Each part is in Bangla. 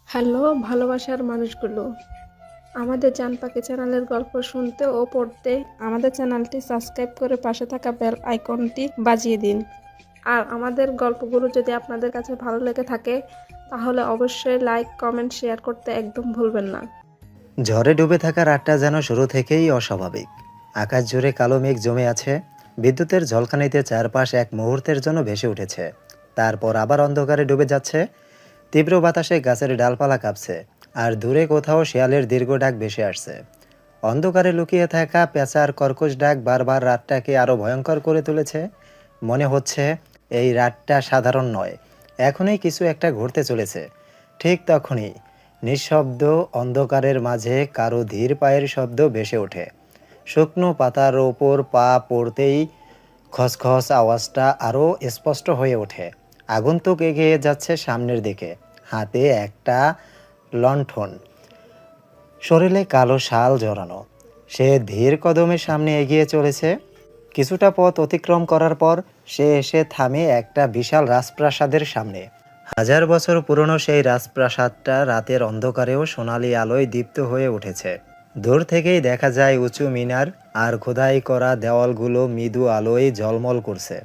হ্যালো ভালোবাসার মানুষগুলো, আমাদের জান পাখি চ্যানেলের গল্প শুনতে ও পড়তে আমাদের চ্যানেলটি সাবস্ক্রাইব করে পাশে থাকা বেল আইকনটি বাজিয়ে দিন। আর আমাদের গল্পগুলো যদি আপনাদের কাছে ভালো লেগে থাকে তাহলে অবশ্যই লাইক কমেন্ট শেয়ার করতে একদম ভুলবেন না। ঝড়ে ডুবে থাকা রাতটা যেন শুরু থেকেই অস্বাভাবিক। আকাশ জুড়ে কালো মেঘ জমে আছে। বিদ্যুতের ঝলকানিতে চারপাশ এক মুহূর্তের জন্য ভেসে উঠেছে, তারপর আবার অন্ধকারে ডুবে যাচ্ছে। তীব্র বাতাসে গাছের ডালপালা কাঁপছে, আর দূরে কোথাও শিয়ালের দীর্ঘ ডাক ভেসে আসছে। অন্ধকারে লুকিয়ে থাকা পেঁচার কর্কশ ডাক বারবার রাতটাকে আরও ভয়ঙ্কর করে তুলেছে। মনে হচ্ছে এই রাতটা সাধারণ নয়, এখনই কিছু একটা ঘটতে চলেছে। ঠিক তখনই নিঃশব্দ অন্ধকারের মাঝে কারো ধীর পায়ের শব্দ ভেসে ওঠে। শুকনো পাতার ওপর পা পড়তেই খসখস আওয়াজটা আরও স্পষ্ট হয়ে ওঠে। আগন্তুক এগিয়ে যাচ্ছে সামনের দিকে, হাতে একটা লণ্ঠন, শরীরে কালো শাল জড়ানো। সে ধীর কদমে সামনে এগিয়ে চলেছে। কিছুটা পথ অতিক্রম করার পর সে এসে থামে একটা বিশাল রাজপ্রাসাদের সামনে। হাজার বছর পুরনো সেই রাজপ্রাসাদটা রাতের অন্ধকারেও সোনালি আলোয় দীপ্ত হয়ে উঠেছে। দূর থেকেই দেখা যায় উঁচু মিনার, আর খোদাই করা দেওয়ালগুলো মৃদু আলোয় ঝলমল করছে,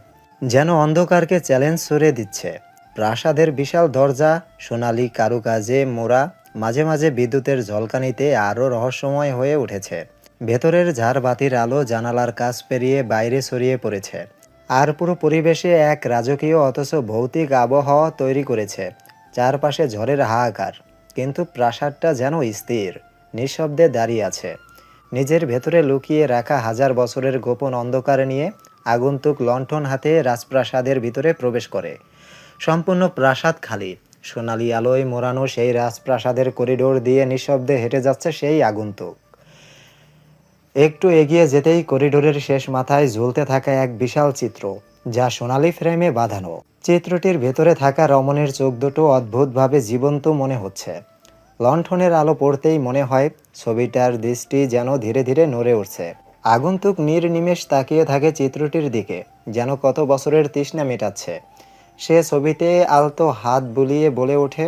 যেন অন্ধকারকে চ্যালেঞ্জ ছুড়ে দিচ্ছে। প্রাসাদের বিশাল দরজা সোনালি কারুকাজে মোড়া, মাঝে মাঝে বিদ্যুতের ঝলকানিতে আরও রহস্যময় হয়ে উঠেছে। ভেতরের ঝাড়বাতির আলো জানালার কাছ পেরিয়ে বাইরে ছড়িয়ে পড়েছে, আর পুরো পরিবেশে এক রাজকীয় অথচ ভৌতিক আবহাওয়া তৈরি করেছে। চারপাশে ঝড়ের হাহাকার, কিন্তু প্রাসাদটা যেন স্থির, নিঃশব্দে দাঁড়িয়ে আছে। নিজের ভেতরে লুকিয়ে রাখা হাজার বছরের গোপন অন্ধকার নিয়ে আগন্তুক লণ্ঠন হাতে রাজপ্রাসাদের ভিতরে প্রবেশ করে। সম্পূর্ণ প্রাসাদ খালি। সোনালি আলোয় মোড়ানো সেই রাজপ্রাসাদের করিডোর দিয়ে নিঃশব্দে হেঁটে যাচ্ছে সেই আগন্তুক। একটু এগিয়ে যেতেই করিডোরের শেষ মাথায় ঝুলতে থাকা এক বিশাল চিত্র, যা সোনালি ফ্রেমে বাঁধানো। চিত্রটির ভেতরে থাকা রমণীর চোখ দুটো অদ্ভুতভাবে জীবন্ত মনে হচ্ছে। লণ্ঠনের আলো পড়তেই মনে হয় ছবিটার দৃষ্টি যেন ধীরে ধীরে নড়ে উঠছে। আগন্তুক নির্নিমেষ তাকিয়ে থাকে চিত্রটির দিকে, যেন কত বছরের তৃষ্ণা মেটাচ্ছে। সে ছবিতে আলতো হাত বুলিয়ে বলে ওঠে,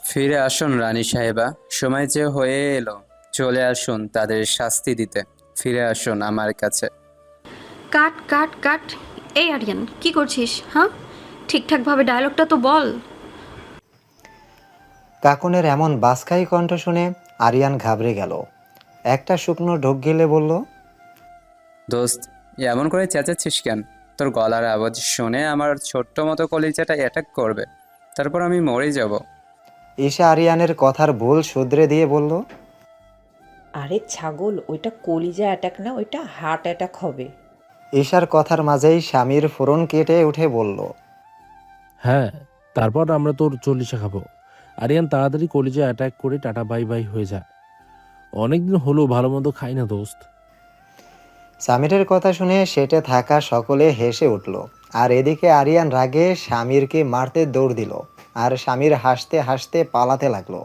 ফিরে আসুন রানী সাহেবা, সময় যে হয়ে এলো। চলে আসুন তাদের শাস্তি দিতে। ফিরে আসুন আমার কাছে। কাট কাট কাট। এই আরিয়ান, কি করছিস? হ্যাঁ, ঠিকঠাকভাবে ডায়লগটা তো বল। কাকনের এমন বাজখাই কণ্ঠ শুনে আরিয়ান ঘাবড়ে গেল। একটা শুকনো ঢোক গিলে বলল, দোস্ত, এমন করে চেঁচাচ্ছিস কেন? তোর গলার আওয়াজ শুনে আমার ছোট্ট মতো কলিজাটা অ্যাটাক করবে, তারপর আমি মরে যাব। ঈশা আরিয়ানের কথার ভুল শুধরে দিয়ে বলল, আরে ছাগল, ওইটা কলিজা অ্যাটাক না, ওইটা হার্ট অ্যাটাক হবে। ঈশার কথার মাঝেই স্বামীর ফোরন কেটে উঠে বলল, হ্যাঁ, তারপর আমরা তোর চল্লিশা খাবো। আরিয়ান, তাড়াতাড়ি কলিজা অ্যাটাক করে টাটা বাই বাই হয়ে যায়। অনেকদিন হলো ভালো মন্দ খাই না দোস্ত। স্বামীরের কথা শুনে সেটে থাকা সকলে হেসে উঠল। আর এদিকে আরিয়ান রাগে স্বামীরকে মারতে দৌড় দিল, আর স্বামীর হাসতে হাসতে পালাতে লাগলো।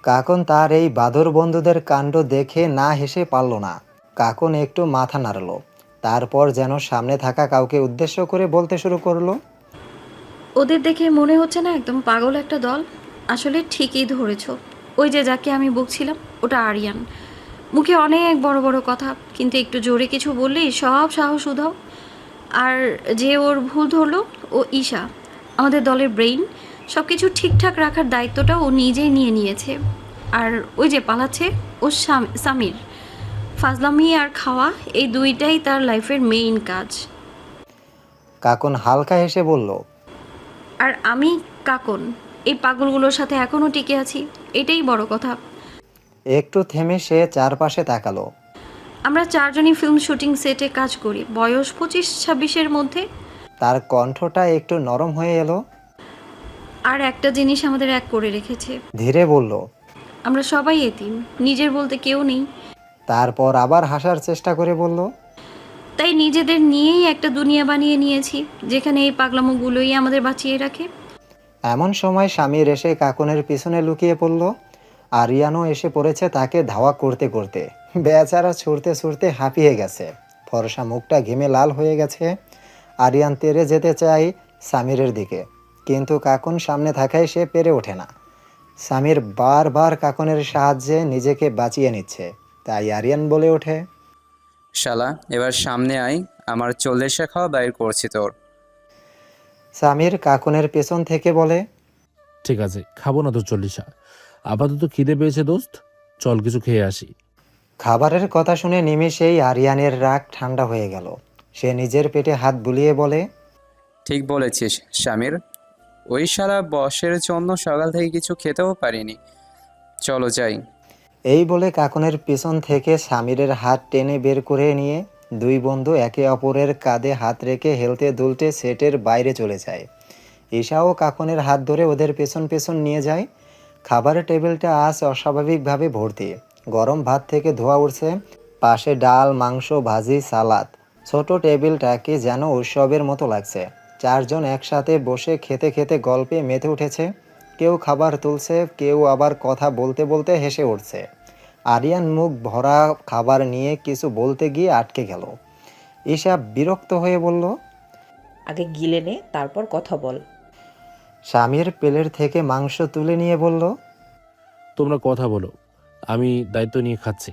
কাকন তার এই বাদর বন্ধুদের কাণ্ড দেখে না হেসে পারল না। কাকন একটু মাথা নাড়ল, তারপর যেন সামনে থাকা কাউকে উদ্দেশ্য করে বলতে শুরু করলো, ওদের দেখে মনে হচ্ছে না একদম পাগল একটা দল? আসলে ঠিকই ধরেছো। ওই যে যাকে আমি বকছিলাম, ওটা আরিয়ান। মুখে অনেক বড় বড় কথা, কিন্তু একটু জোরে কিছু বললেই সব সাহস উধাও। আর যে ওর ভুল ধরলো, ও ঈশা, আমাদের দলের ব্রেইন। সব কিছু ঠিকঠাক রাখার দায়িত্বটা ও নিজেই নিয়ে নিয়েছে। আর ওই যে পালাচ্ছে, ও সামির। ফাজলামি আর খাওয়া, এই দুইটাই তার লাইফের মেইন কাজ। কাকন হালকা হেসে বলল, আর আমি কাকন, এই পাগলগুলোর সাথে এখনও টিকে আছি, এটাই বড় কথা। একটু থেমে সে চারপাশে তাকালো। আমরা চারজনই ফিল্ম শুটিং সেটে কাজ করি, বয়স 25-26-এর মধ্যে। তার কণ্ঠটা একটু নরম হয়ে এলো। আর একটা জিনিস আমাদের এক করে রেখেছে, ধীরে বলল, আমরা সবাই এতিম, নিজের বলতে কেউ নেই। তারপর আবার হাসার চেষ্টা করে বলল, তাই নিজেদের নিয়েই একটা দুনিয়া বানিয়ে নিয়েছি, যেখানে এই পাগলামোগুলোই আমাদের বাঁচিয়ে রাখে। এমন সময় স্বামীর এসে কাকনের পিছনে লুকিয়ে পড়ল। আরিয়ানও এসে পড়েছে তাকে ধাওয়া করতে করতে। বেচারা ছুটতে ছুটতে হাঁপিয়ে গেছে, ফর্সা মুখটা ঘেমে লাল হয়ে গেছে। আরিয়ান তেড়ে যেতে চায় স্বামীরের দিকে, কিন্তু কাকন সামনে থাকায় সে পেরে ওঠে না। সামির বারবার কাকনের সাহায্যে নিজেকে বাঁচিয়ে নিচ্ছে, তাই আরিয়ান বলে ওঠে, শালা এবার সামনে আয়, আমার 40 খাওয়া বাইর করছি তোর। সামির কাকনের পেছন থেকে বলে, ঠিক আছে, খাবো না তো 40। আপাতত খিদে পেয়েছে দোস্ত, চল কিছু খেয়ে আসি। খাবারের কথা শুনে নিমেষেই আরিয়ানের রাগ ঠান্ডা হয়ে গেল। সে নিজের পেটে হাত বুলিয়ে বলে, ঠিক বলেছিস শামির, ওই শালা বসের জন্য সকাল থেকে কিছু খেতেও পারিনি। চলো যাই। এই বলে কাকনের পেছন থেকে সামিরের হাত টেনে বের করে নিয়ে দুই বন্ধু একে অপরের কাঁধে হাত রেখে হেলতে দুলতে সেটের বাইরে চলে যায়। ঈশাও কাকনের হাত ধরে ওদের পেছন পেছন নিয়ে যায়। খাবারের টেবিলটা আজ অস্বাভাবিকভাবে ভর্তি। গরম ভাত থেকে ধোয়া উঠছে, পাশে ডাল, মাংস, ভাজি, সালাদ। ছোট টেবিলটাকে যেন উৎসবের মতো লাগছে। চারজন একসাথে বসে খেতে খেতে গল্পে মেতে উঠেছে। কেউ খাবার তুলছে, কেউ আবার কথা বলতে বলতে হেসে উঠছে। আরিয়ান মুখ ভরা খাবার নিয়ে কিছু বলতে গিয়ে আটকে গেল। ঈশা বিরক্ত হয়ে বলল, আগে গিলে নে, তারপর কথা বল। স্বামীর প্লেট থেকে মাংস তুলে নিয়ে বলল, তোমরা কথা বলো, আমি দায়িত্ব নিয়ে খাচ্ছি।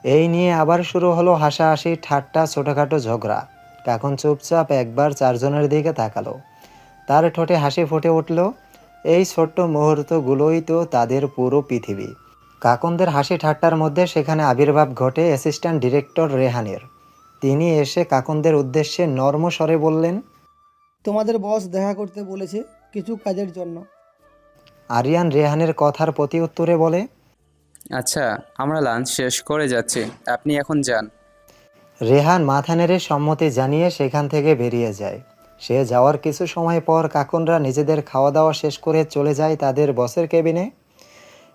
এই নিয়ে আবার শুরু হলো হাসাহাসি, ঠাট্টা, ছোটোখাটো ঝগড়া। কাকন চুপচাপ একবার চারজনের দিকে তাকালো। তার ঠোঁটে হাসি ফুটে উঠল। এই ছোট্ট মুহূর্তগুলোই তো তাদের পুরো পৃথিবী। কাকনদের হাসি ঠাট্টার মধ্যে সেখানে আবির্ভাব ঘটে অ্যাসিস্ট্যান্ট ডিরেক্টর রেহানের। তিনি এসে কাকনদের উদ্দেশ্যে নর্ম স্বরে বললেন, তোমাদের বস দেখা করতে বলেছে কিছু কাজের জন্য। আরিয়ান রেহানের কথার প্রতি উত্তরে বলে, আচ্ছা, আমরা লাঞ্চ শেষ করে যাচ্ছি, আপনি এখন যান। রেহান মাথা নেড়ে সম্মতি জানিয়ে সেখান থেকে বেরিয়ে যায়। সে যাওয়ার কিছু সময় পর কাকনরা নিজেদের খাওয়া দাওয়া শেষ করে চলে যায় তাদের বসের কেবিনে।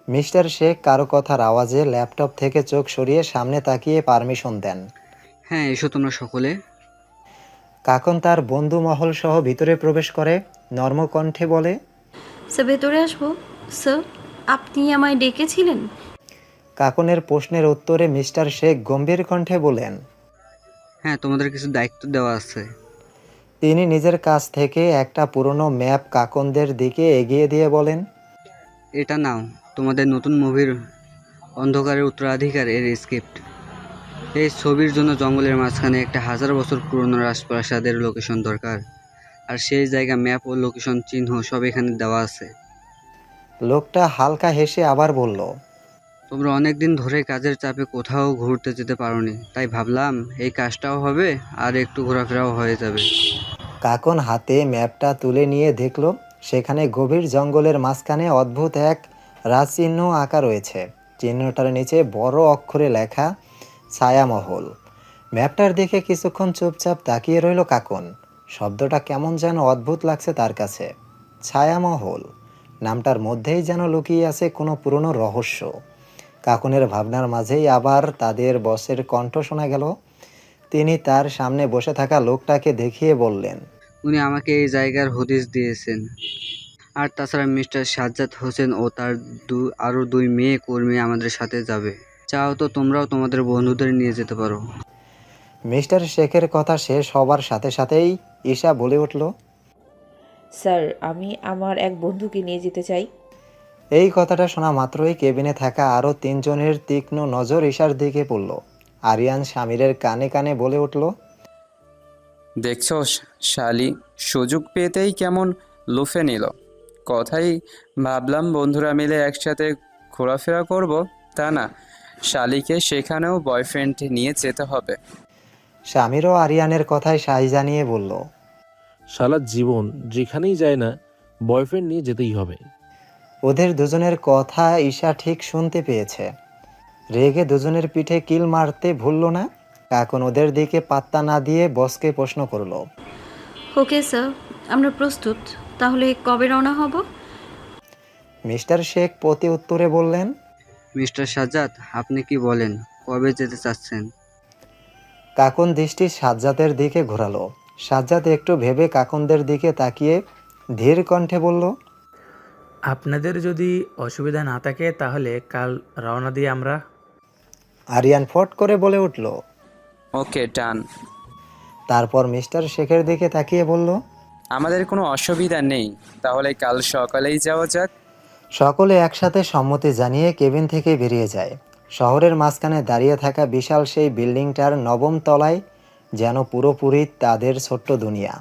মিস্টার শেখ কারো কথার আওয়াজে ল্যাপটপ থেকে চোখ সরিয়ে সামনে তাকিয়ে পারমিশন দেন। হ্যাঁ, এসো তোমরা সকলে। কাকন তার বন্ধু মহল সহ ভিতরে প্রবেশ করে নর্ম কণ্ঠে বলে, স্যার ভেতরে আসবো? স্যার, আপনি আমায় ডেকেছিলেন? কাকনের প্রশ্নের উত্তরে মিস্টার শেখ গম্ভীর কণ্ঠে বলেন, হ্যাঁ, তোমাদের কিছু দায়িত্ব দেওয়া আছে। তিনি নিজের কাছ থেকে একটা পুরনো ম্যাপ কাকনদের দিকে এগিয়ে দিয়ে বলেন, এটা নাও, তোমাদের নতুন মুভির অন্ধকারের উত্তরাধিকার এর স্ক্রিপ্ট। এই ছবির জন্য জঙ্গলের মাঝখানে একটা 1000 বছর পুরনো রাজপ্রাসাদের লোকেশন দরকার, আর সেই জায়গা ম্যাপ ও লোকেশন চিহ্ন সব এখানে দেওয়া আছে। লোকটা হালকা হেসে আবার বলল, তোমরা অনেক দিন ধরে কাজের চাপে কোথাও ঘুরতে যেতে পারোনি, তাই ভাবলাম এই কাজটাও হবে আর একটু ঘোরাফেরাও হয়ে যাবে। কাকন হাতে ম্যাপটা তুলে নিয়ে দেখল সেখানে গভীর জঙ্গলের মাঝখানে অদ্ভুত এক রাজচিহ্ন আঁকা রয়েছে। চিহ্নটার নিচে বড় অক্ষরে লেখা ছায়ামহল। ম্যাপটার দিকে কিছুক্ষণ চুপচাপ তাকিয়ে রইল কাকন। শব্দটা কেমন যেন অদ্ভুত লাগছে তার কাছে। ছায়ামহল নামটার মধ্যেই যেন লুকিয়ে আছে কোনো পুরনো রহস্য। কাকনের ভাবনার মাঝেই আবার তাদের বসের কণ্ঠ শোনা গেল। তিনি তার সামনে বসে থাকা লোকটাকে দেখিয়ে বললেন, উনি আমাকে এই জায়গার হদিশ দিয়েছেন। আর তাছাড়া মিস্টার সাজ্জাদ হোসেন ও তার আরও 2 মেয়ে কর্মী আমাদের সাথে যাবে। চাও তো তোমরাও তোমাদের বন্ধুদের নিয়ে যেতে পারো। মিস্টার শেখের কথা শেষ হবার সাথে সাথেই ঈশা বলে উঠল, স্যার, আমি আমার এক বন্ধুকে নিয়ে যেতে চাই। এই কথাটা শোনা মাত্রই কেবিনে থাকা আরও 3 জনের তীক্ষ্ণ নজর ঈশার দিকে পড়ল। আরিয়ান স্বামীরের কানে কানে বলে উঠল, দেখছো শালি, সুযোগ পেতেই কেমন লুফে নিল। কথাই ভাবলাম বন্ধুরা মিলে একসাথে ঘোরাফেরা করব, তা না, শালিকে সেখানেও বয়ফ্রেন্ড নিয়ে যেতে হবে। স্বামীরও আরিয়ানের কথায় সায় জানিয়ে বলল, সারা জীবন যেখানেই যায় না, বয়ফ্রেন্ড নিয়ে যেতেই হবে। ওদের দুজনের কথা ঈশা ঠিক শুনতে পেয়েছে। রেগে দুজনের পিঠে কিল মারতে ভুলল না। কাকন ওদের দিকে পাত্তা না দিয়ে বসকে প্রশ্ন করল, ওকে স্যার, আমরা প্রস্তুত। তাহলে কবে রওনা হব? মিস্টার শেখ প্রতি উত্তরে বললেন, মিস্টার সাজ্জাদ, আপনি কি বলেন, কবে যেতে চাচ্ছেন? কাকন দৃষ্টি সাজ্জাদের দিকে ঘোরালো। সাজ্জাদ একটু ভেবে কাকনদের দিকে তাকিয়ে ধীর কণ্ঠে বলল, আপনাদের যদি অসুবিধা না থাকে তাহলে কাল রওনা দিয়ে আমরা। আরিয়ান ফট করে বলে উঠল। ওকে, ডান। তারপর মিস্টার শেখের দিকে তাকিয়ে বলল, আমাদের কোনো অসুবিধা নেই, তাহলে কাল সকালেই যাওয়া যাক। সকলে একসাথে সম্মতি জানিয়ে কেবিন থেকে বেরিয়ে যায়। শহরের মাঝখানে দাঁড়িয়ে থাকা বিশাল সেই বিল্ডিংটার নবম তলায় যেন পুরোপুরি তাদের ছোট্ট দুনিয়া।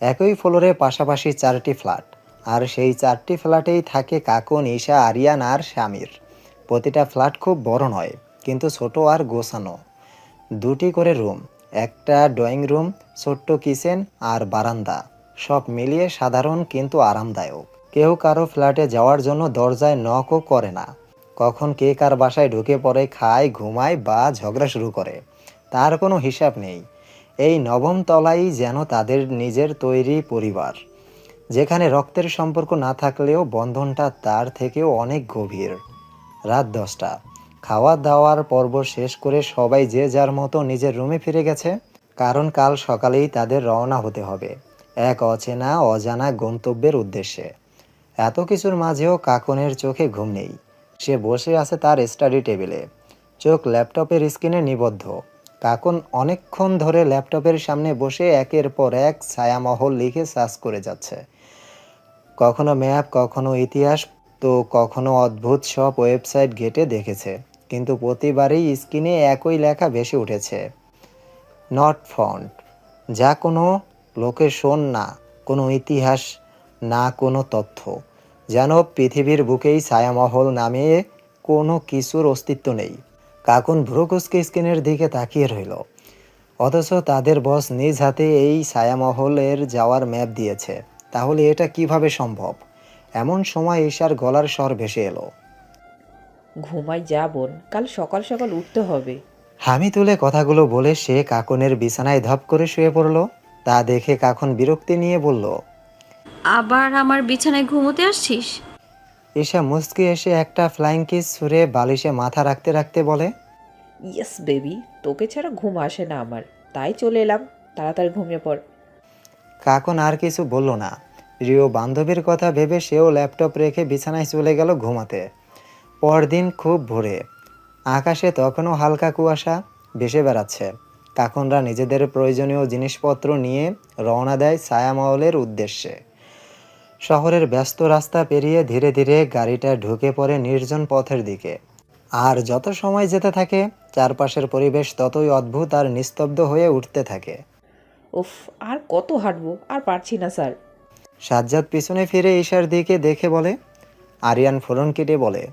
একই ফ্লোরে পাশাপাশি 4টি ফ্ল্যাট, আর সেই 4টি ফ্ল্যাটেই থাকে কাকুন, ঈশা, আরিয়ান আর স্বামীর। প্রতিটা ফ্ল্যাট খুব বড় নয়, কিন্তু ছোট আর গোছানো। 2টি করে রুম, একটা ড্রয়িং রুম, ছোট্ট কিচেন আর বারান্দা, সব মিলিয়ে সাধারণ কিন্তু আরামদায়ক। কেউ কারো ফ্ল্যাটে যাওয়ার জন্য দরজায় নকও করে না। কখন কে কার বাসায় ঢুকে পড়ে, খায়, ঘুমায় বা ঝগড়া শুরু করে, তার কোনো হিসাব নেই। এই নবম তলাই যেন তাদের নিজের তৈরি পরিবার, যেখানে রক্তের সম্পর্ক না থাকলেও বন্ধনটা তার থেকেও অনেক গভীর। রাত 10টা, খাওয়া দাওয়ার পর্ব শেষ করে সবাই যে যার মতো নিজের রুমে ফিরে গেছে, কারণ কাল সকালেই তাদের রওনা হতে হবে এক অচেনা অজানা গন্তব্যের উদ্দেশ্যে। এত কিছুর মাঝেও কাকনের চোখে ঘুম নেই। সে বসে আছে তার স্টাডি টেবিলে, চোখ ল্যাপটপের স্ক্রিনে নিবদ্ধ। কাকন অনেকক্ষণ ধরে ল্যাপটপের সামনে বসে একের পর এক ছায়ামহল লিখে সার্চ করে যাচ্ছে। কখনো ম্যাপ, কখনো ইতিহাস, তো কখনো অদ্ভুত সব ওয়েবসাইট ঘেটে দেখেছে, কিন্তু প্রতিবারই স্ক্রিনে একই লেখা ভেসে উঠেছে, নট ফাউন্ড। যা কোনো লোকেশন না, কোনো ইতিহাস না, কোনো তথ্য। যেন পৃথিবীর বুকেই ছায়ামহল নামে কোনো কিছুর অস্তিত্ব নেই। কাকুন ভ্রুকুচকে স্ক্রিনের দিকে তাকিয়ে রইল, অথচ তাদের বস নিজ হাতে এই ছায়ামহলের যাওয়ার ম্যাপ দিয়েছে। তাহলে এটা কিভাবে সম্ভব? এমন সময় ঈশার গলার স্বর ভেসে এলো, ঘুমাই যা বোন, কাল সকাল সকাল উঠতে হবে। হামি তুলে কথাগুলো বলে সে কাকনের বিছানায় ধপ করে শুয়ে পড়ল। তা দেখে কাকন বিরক্তি নিয়ে বলল, আবার আমার বিছানায় ঘুমোতে আসছিস? ঈশা মুচকি এসে একটা ফ্লাইং কিস ছুঁড়ে বালিশে মাথা রাখতে রাখতে বলে, ইয়েস বেবি, তোকে ছাড়া ঘুম আসে না আমার, তাই চলে এলাম, তাড়াতাড়ি ঘুমিয়ে পড়। কাকন আর কিছু বলল না। প্রিয় বান্ধবীর কথা ভেবে সেও ল্যাপটপ রেখে বিছানায় চলে গেল ঘুমাতে। পরদিন খুব ভোরে, আকাশে তখনও হালকা কুয়াশা ভেসে বেড়াচ্ছে। কাকনরা নিজেদের প্রয়োজনীয় জিনিসপত্র নিয়ে রওনা দেয় ছায়ামহলের উদ্দেশ্যে। শহরের ব্যস্ত রাস্তা পেরিয়ে ধীরে ধীরে গাড়িটা ঢুকে পড়ে নির্জন পথের দিকে। আর যত সময় যেতে থাকে, চারপাশের পরিবেশ ততই অদ্ভুত আর নিস্তব্ধ হয়ে উঠতে থাকে। উফ, আর কত হাঁটবো, আর পারছি না স্যার। সাজ্জাদ পিছনে ফিরে ঈশার দিকে দেখে বলে। আরিয়ান ফোরন কেটে বলে,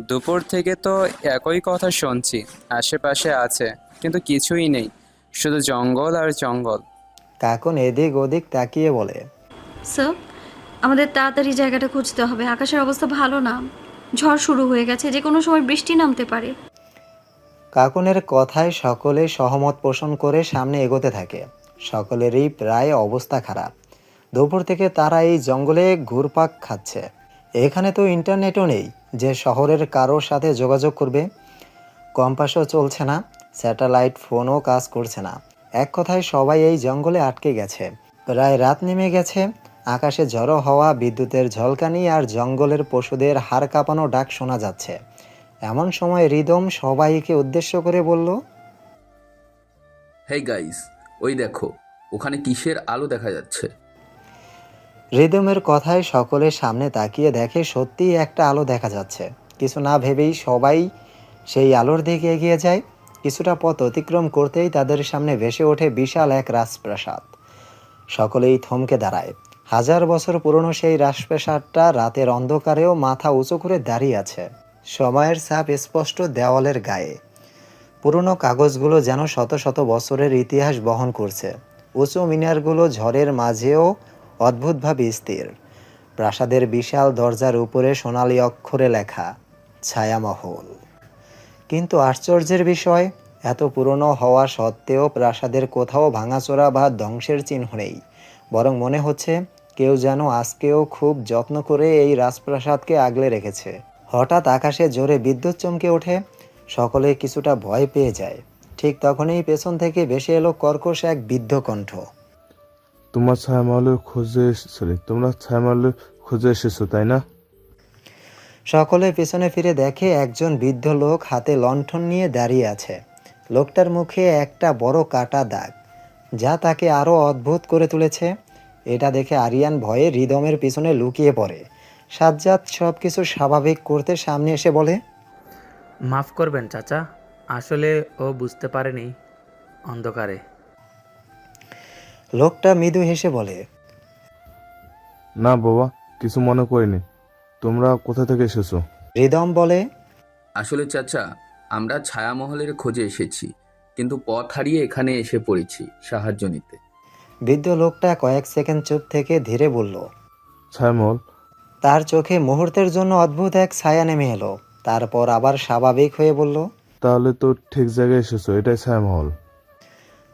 দুপুর থেকে তো একই কথা শুনছি, আশেপাশে আছে কিন্তু কিছুই নেই, শুধু জঙ্গল আর জঙ্গল। কাকুন এদিক ওদিক তাকিয়ে বলে, স্যার, আমাদের তাড়াতাড়ি জায়গাটা খুঁজতে হবে, আকাশের অবস্থা ভালো না, ঝড় শুরু হয়ে গেছে, যে কোনো সময় বৃষ্টি নামতে পারে। কাকুনের কথায় সকলে সহমত পোষণ করে সামনে এগোতে থাকে। সকলেরই প্রায় অবস্থা খারাপ। দুপুর থেকে তারা এই জঙ্গলে ঘুরপাক খাচ্ছে। এখানে তো ইন্টারনেটও নেই যে শহরের কারোর সাথে যোগাযোগ করবে। কম্পাসও চলছে না, স্যাটেলাইট ফোনও কাজ করছে না। এক কথায় সবাই এই জঙ্গলে আটকে গেছে। প্রায় রাত নেমে গেছে। আকাশে ঝড়ো হওয়া, বিদ্যুতের ঝলকানি আর জঙ্গলের পশুদের হাড় কাঁপানো ডাক শোনা যাচ্ছে। এমন সময় রিদম সবাইকে উদ্দেশ্য করে বলল, হেই গাইস, ওই দেখো, ওখানে কিসের আলো দেখা যাচ্ছে? রিদমের কথায় সকলের সামনে তাকিয়ে দেখে সত্যিই একটা আলো দেখা যাচ্ছে। কিছু না ভেবেই সবাই সেই আলোর দিকে এগিয়ে যায়। কিছুটা পথ অতিক্রম করতেই তাদের সামনে ভেসে ওঠে বিশাল এক রাজপ্রাসাদ। সকলেই থমকে দাঁড়ায়। 1000 বছর পুরনো সেই রাজপ্রাসাদটা রাতের অন্ধকারেও মাথা উঁচু করে দাঁড়িয়ে আছে। সময়ের ছাপ স্পষ্ট দেওয়ালের গায়ে। পুরনো কাগজগুলো যেন শত শত বছরের ইতিহাস বহন করছে। উঁচু মিনারগুলো ঝড়ের মাঝেও অদ্ভুতভাবে স্থির। প্রাসাদের বিশাল দরজার উপরে সোনালী অক্ষরে লেখা, ছায়ামহল। কিন্তু আশ্চর্যের বিষয়, এত পুরনো হওয়া সত্ত্বেও প্রাসাদের কোথাও ভাঙাচোরা বা ধ্বংসের চিহ্ন নেই। বরং মনে হচ্ছে কেউ যেন আজকেও খুব যত্ন করে এই রাজপ্রাসাদকে আগলে রেখেছে। হঠাৎ আকাশে জোরে বিদ্যুৎ চমকে ওঠে। সকলে কিছুটা ভয় পেয়ে যায়। ঠিক তখনই পেছন থেকে ভেসে এলো কর্কশ এক বৃদ্ধ কণ্ঠ। তোমরা ছায়ামহলের খোঁজে এসেছো তাই না? সকলে পেছনে ফিরে দেখে একজন বৃদ্ধ লোক হাতে লণ্ঠন নিয়ে দাঁড়িয়ে আছে। লোকটার মুখে একটা বড় কাটা দাগ, যা তাকে আরও অদ্ভুত করে তুলেছে। এটা দেখে আরিয়ান ভয়ে রিদমের পিছনে লুকিয়ে পড়ে। সাজ্জাদ সব কিছু স্বাভাবিক করতে সামনে এসে বলে, মাফ করবেন চাচা, আসলে ও বুঝতে পারেনি অন্ধকারে। লোকটা মৃদু হেসে বলে, না বাবা, কিছু মনে করিনি। তোমরা কোথা থেকে এসেছো? হৃদম বলে, আসলে চাচা, আমরা ছায়ামহলের খোঁজে এসেছি, কিন্তু পথ হারিয়ে এখানে এসে পড়েছি সাহায্য নিতে। বৃদ্ধ লোকটা কয়েক সেকেন্ড চুপ থেকে ধীরে বলল। ছায়ামহল? তার চোখে মুহূর্তের জন্য অদ্ভুত এক ছায়া নেমে এলো, তারপর আবার স্বাভাবিক হয়ে বলল। তাহলে তো ঠিক জায়গায় এসেছো, এটাই ছায়ামহল।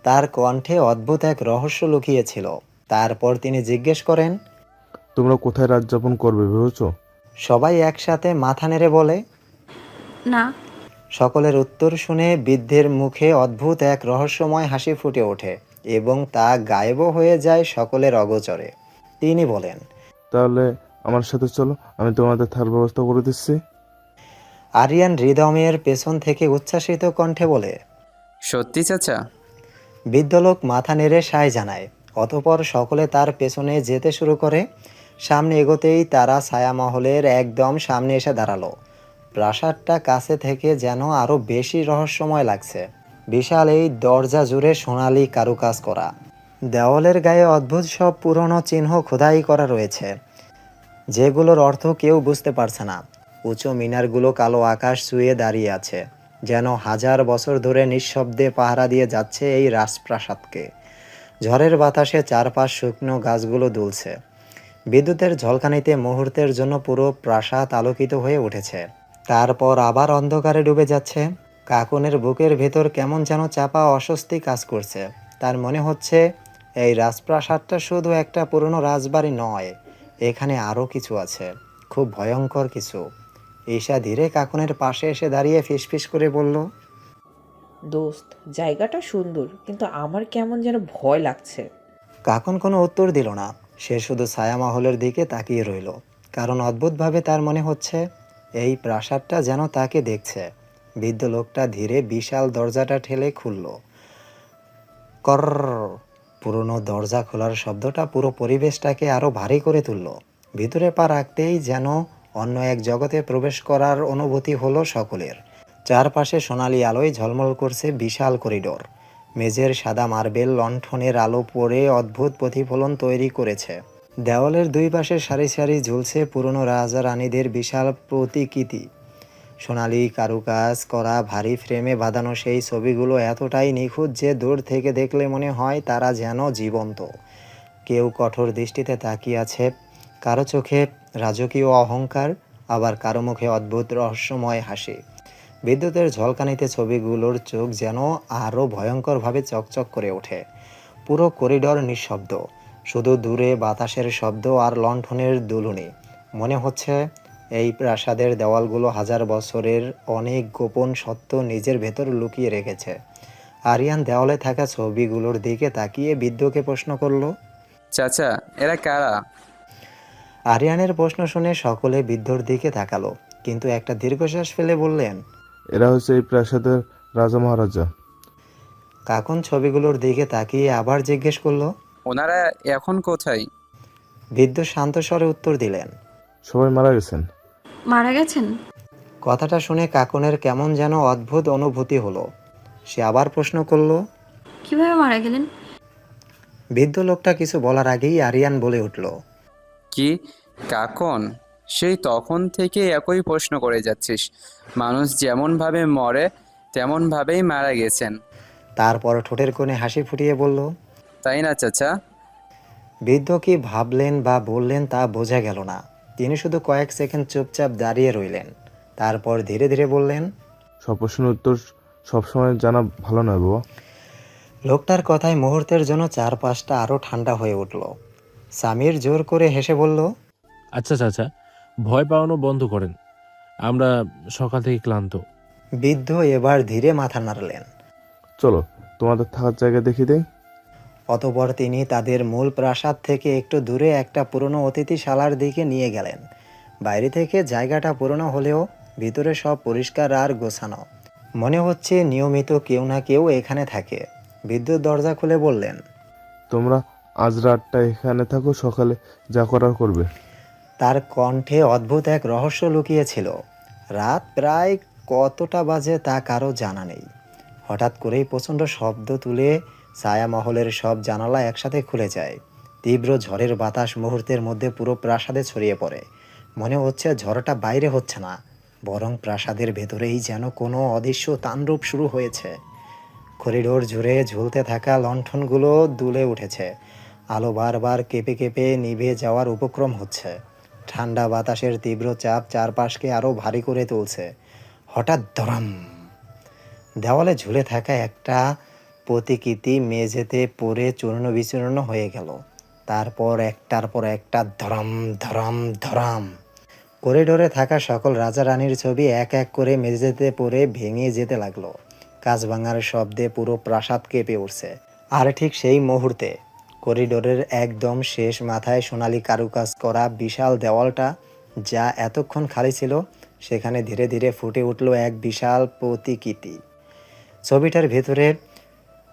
তার কণ্ঠে অদ্ভুত এক রহস্য লুকিয়েছিল। তারপর তিনি জিজ্ঞেস করেন, তোমরা কোথায় রাত যাপন করবে ভেবেছো? সবাই একসাথে মাথা নেড়ে বলে। না। সকলের উত্তর শুনে বৃদ্ধের মুখে অদ্ভুত এক রহস্যময় হাসি ফুটে ওঠে এবং তা গায়েবও হয়ে যায় সকলের অগোচরে। তিনি বলেন, তাহলে আমার সাথে চলো, আমি তোমাদের থাকার ব্যবস্থা করে দিচ্ছি। আরিয়ান হৃদমের পেছন থেকে উচ্ছ্বাসিত কণ্ঠে বলে। সত্যি চাচা? বৃদ্ধ লোক মাথা নেড়ে সায় জানায়। অতঃপর সকলে তার পেছনে যেতে শুরু করে। সামনে এগোতেই তারা ছায়ামহলের একদম সামনে এসে দাঁড়ালো। প্রাসাদটা কাছে থেকে যেন আরো বেশি রহস্যময় লাগছে। বিশাল এই দরজা জুড়ে সোনালি কারুকাজ করা, দেওয়ালের গায়ে অদ্ভুত সব পুরনো চিহ্ন খোদাই করা রয়েছে, যেগুলোর অর্থ কেউ বুঝতে পারছে না। উঁচু মিনারগুলো কালো আকাশ ছুঁয়ে দাঁড়িয়ে আছে, যেন হাজার বছর ধরে নিঃশব্দে পাহারা দিয়ে যাচ্ছে এই রাজপ্রাসাদকে। ঝড়ের বাতাসে চারপাশ শুকনো গাছগুলো দুলছে। বিদ্যুতের ঝলকানিতে মুহূর্তের জন্য পুরো প্রাসাদ আলোকিত হয়ে উঠেছে, তারপর আবার অন্ধকারে ডুবে যাচ্ছে। কাকনের বুকের ভেতর কেমন যেন চাপা অস্বস্তি কাজ করছে। তার মনে হচ্ছে এই রাজপ্রাসাদটা শুধু একটা পুরনো রাজবাড়ি নয়, এখানে আরও কিছু আছে, খুব ভয়ঙ্কর কিছু। ঈশা ধীরে কাকনের পাশে এসে দাঁড়িয়ে ফিসফিস করে বলল, দোস্ত, জায়গাটা সুন্দর, কিন্তু আমার কেমন যেন ভয় লাগছে। কাকন কোনো উত্তর দিল না। সে শুধু ছায়ামহলের দিকে তাকিয়ে রইল, কারণ অদ্ভুতভাবে তার মনে হচ্ছে এই প্রাসাদটা যেন তাকে দেখছে। বৃদ্ধ লোকটা ধীরে বিশাল দরজাটা ঠেলে খুলল। কর, পুরনো দরজা খোলার শব্দটা পুরো পরিবেশটাকে আরো ভারী করে তুলল। ভিতরে পা রাখতেই যেন অন্য এক জগতে প্রবেশ করার অনুভূতি হলো সকলের। চারপাশে সোনালি আলোয় ঝলমল করছে বিশাল করিডোর। মেঝের সাদা মার্বেল লণ্ঠনের আলো পড়ে অদ্ভুত প্রতিফলন তৈরি করেছে। দেওয়ালের দুই পাশে সারি সারি ঝুলছে পুরনো রাজা রানীদের বিশাল প্রতিকৃতি। সোনালি কারুকাজ করা ভারী ফ্রেমে বাঁধানো সেই ছবিগুলো এতটাই নিখুঁত যে দূর থেকে দেখলে মনে হয় তারা যেন জীবন্ত। কেউ কঠোর দৃষ্টিতে তাকিয়ে আছে, কারো চোখে রাজকীয় অহংকার, আবার কারো মুখে অদ্ভুত রহস্যময় হাসি। বিদ্যুতের ঝলকানিতে ছবিগুলোর চোখ যেন আরও ভয়ঙ্করভাবে চকচক করে ওঠে। পুরো করিডর নিঃশব্দ, শুধু দূরে বাতাসের শব্দ আর লণ্ঠনের দুলুনি। মনে হচ্ছে এই প্রাসাদের দেওয়ালগুলো হাজার বছরের অনেক গোপন সত্য নিজের ভেতর লুকিয়ে রেখেছে। আরিয়ান দেওয়ালে থাকা ছবিগুলোর দিকে তাকিয়ে বৃদ্ধকে প্রশ্ন করল। চাচা, এরা কারা? আরিয়ানের প্রশ্ন শুনে সকলে বৃদ্ধর দিকে তাকালো, কিন্তু একটা দীর্ঘশ্বাস ফেলে বললেন, এরা হচ্ছে এই প্রাসাদের রাজা মহারাজা। কাকুন ছবিগুলোর দিকে তাকিয়ে আবার জিজ্ঞেস করলো, ওনারা এখন কোথায়? বৃদ্ধ শান্ত স্বরে উত্তর দিলেন, সবাই মারা গেছেন। মারা গেছেন? কথাটা শুনে কাকনের কেমন যেন অদ্ভুত অনুভূতি হলো। সে আবার প্রশ্ন করলো। কিভাবে মারা গেলেন? বৃদ্ধ লোকটা কিছু বলার আগেই আরিয়ান বলে উঠল, কি কাকন? সেই তখন থেকে একই প্রশ্ন করে যাচ্ছিস। মানুষ যেমনভাবে মরে তেমনভাবেই মারা গেছেন। তারপর ঠোঁটের কোণে হাসি ফুটিয়ে বলল, তাই না চাচা? বৃদ্ধ কি ভাবলেন বা বললেন তা বোঝা গেল না। তিনি শুধু কয়েক সেকেন্ড চুপচাপ দাঁড়িয়ে রইলেন, তারপর ধীরে ধীরে বললেন, সব প্রশ্নের উত্তর সবসময় জানা ভালো নয় বাবা। লোকটার কথায় মুহূর্তের জন্য চারপাশটা আরও ঠান্ডা হয়ে উঠল। সামির জোর করে হেসে বলল, আচ্ছা চাচা, ভয় পাওয়ানো বন্ধ করেন, আমরা সকাল থেকে ক্লান্ত। বৃদ্ধ এবার ধীরে মাথা নাড়লেন। চলো তোমাদের থাকার জায়গা দেখিয়ে দেই। অতঃপর তিনি তাদের মূল প্রাসাদ থেকে একটু দূরে একটা পুরনো অতিথিশালার দিকে নিয়ে গেলেন। বাইরে থেকে জায়গাটা পুরনো হলেও ভিতরে সব পরিষ্কার আর গোছানো। মনে হচ্ছে নিয়মিত কেউ না কেউ এখানে থাকে। বিদ্যুৎ দরজা খুলে বললেন, তোমরা আজ রাতটা এখানে থাকো, সকালে যা করার করবে। তার কণ্ঠে অদ্ভুত এক রহস্য লুকিয়েছিল। রাত প্রায় কতটা বাজে তা কারো জানা নেই। হঠাৎ করেই প্রচণ্ড শব্দ তুলে ছায়ামহলের সব জানালা একসাথে খুলে যায়। তীব্র ঝড়ের বাতাস মুহূর্তের মধ্যে পুরো প্রাসাদে ছড়িয়ে পড়ে। মনে হচ্ছে ঝড়টা বাইরে হচ্ছে না, বরং প্রাসাদের ভেতরেই যেন কোনো অদৃশ্য তাণ্ডব শুরু হয়েছে। করিডোর জুড়ে ঝুলতে থাকা লণ্ঠনগুলো দুলে উঠেছে। আলো বারবার কেঁপে কেঁপে নিভে যাওয়ার উপক্রম হচ্ছে। ঠান্ডা বাতাসের তীব্র চাপ চারপাশকে আরও ভারী করে তুলছে। হঠাৎ ধরাম, দেওয়ালে ঝুলে থাকা একটা প্রতিকৃতি মেঝেতে পড়ে চূর্ণ বিচূর্ণ হয়ে গেল। তারপর একটার পর একটা ধরাম ধরাম ধরাম। করিডোরে থাকা সকল রাজা রানীর ছবি এক এক করে মেঝেতে পড়ে ভেঙে যেতে লাগলো। কাঁচ ভাঙার শব্দে পুরো প্রাসাদ কেঁপে উঠছে। আর ঠিক সেই মুহূর্তে করিডোরের একদম শেষ মাথায় সোনালি কারুকাজ করা বিশাল দেওয়ালটা, যা এতক্ষণ খালি ছিল, সেখানে ধীরে ধীরে ফুটে উঠল এক বিশাল প্রতিকৃতি। ছবিটার ভেতরে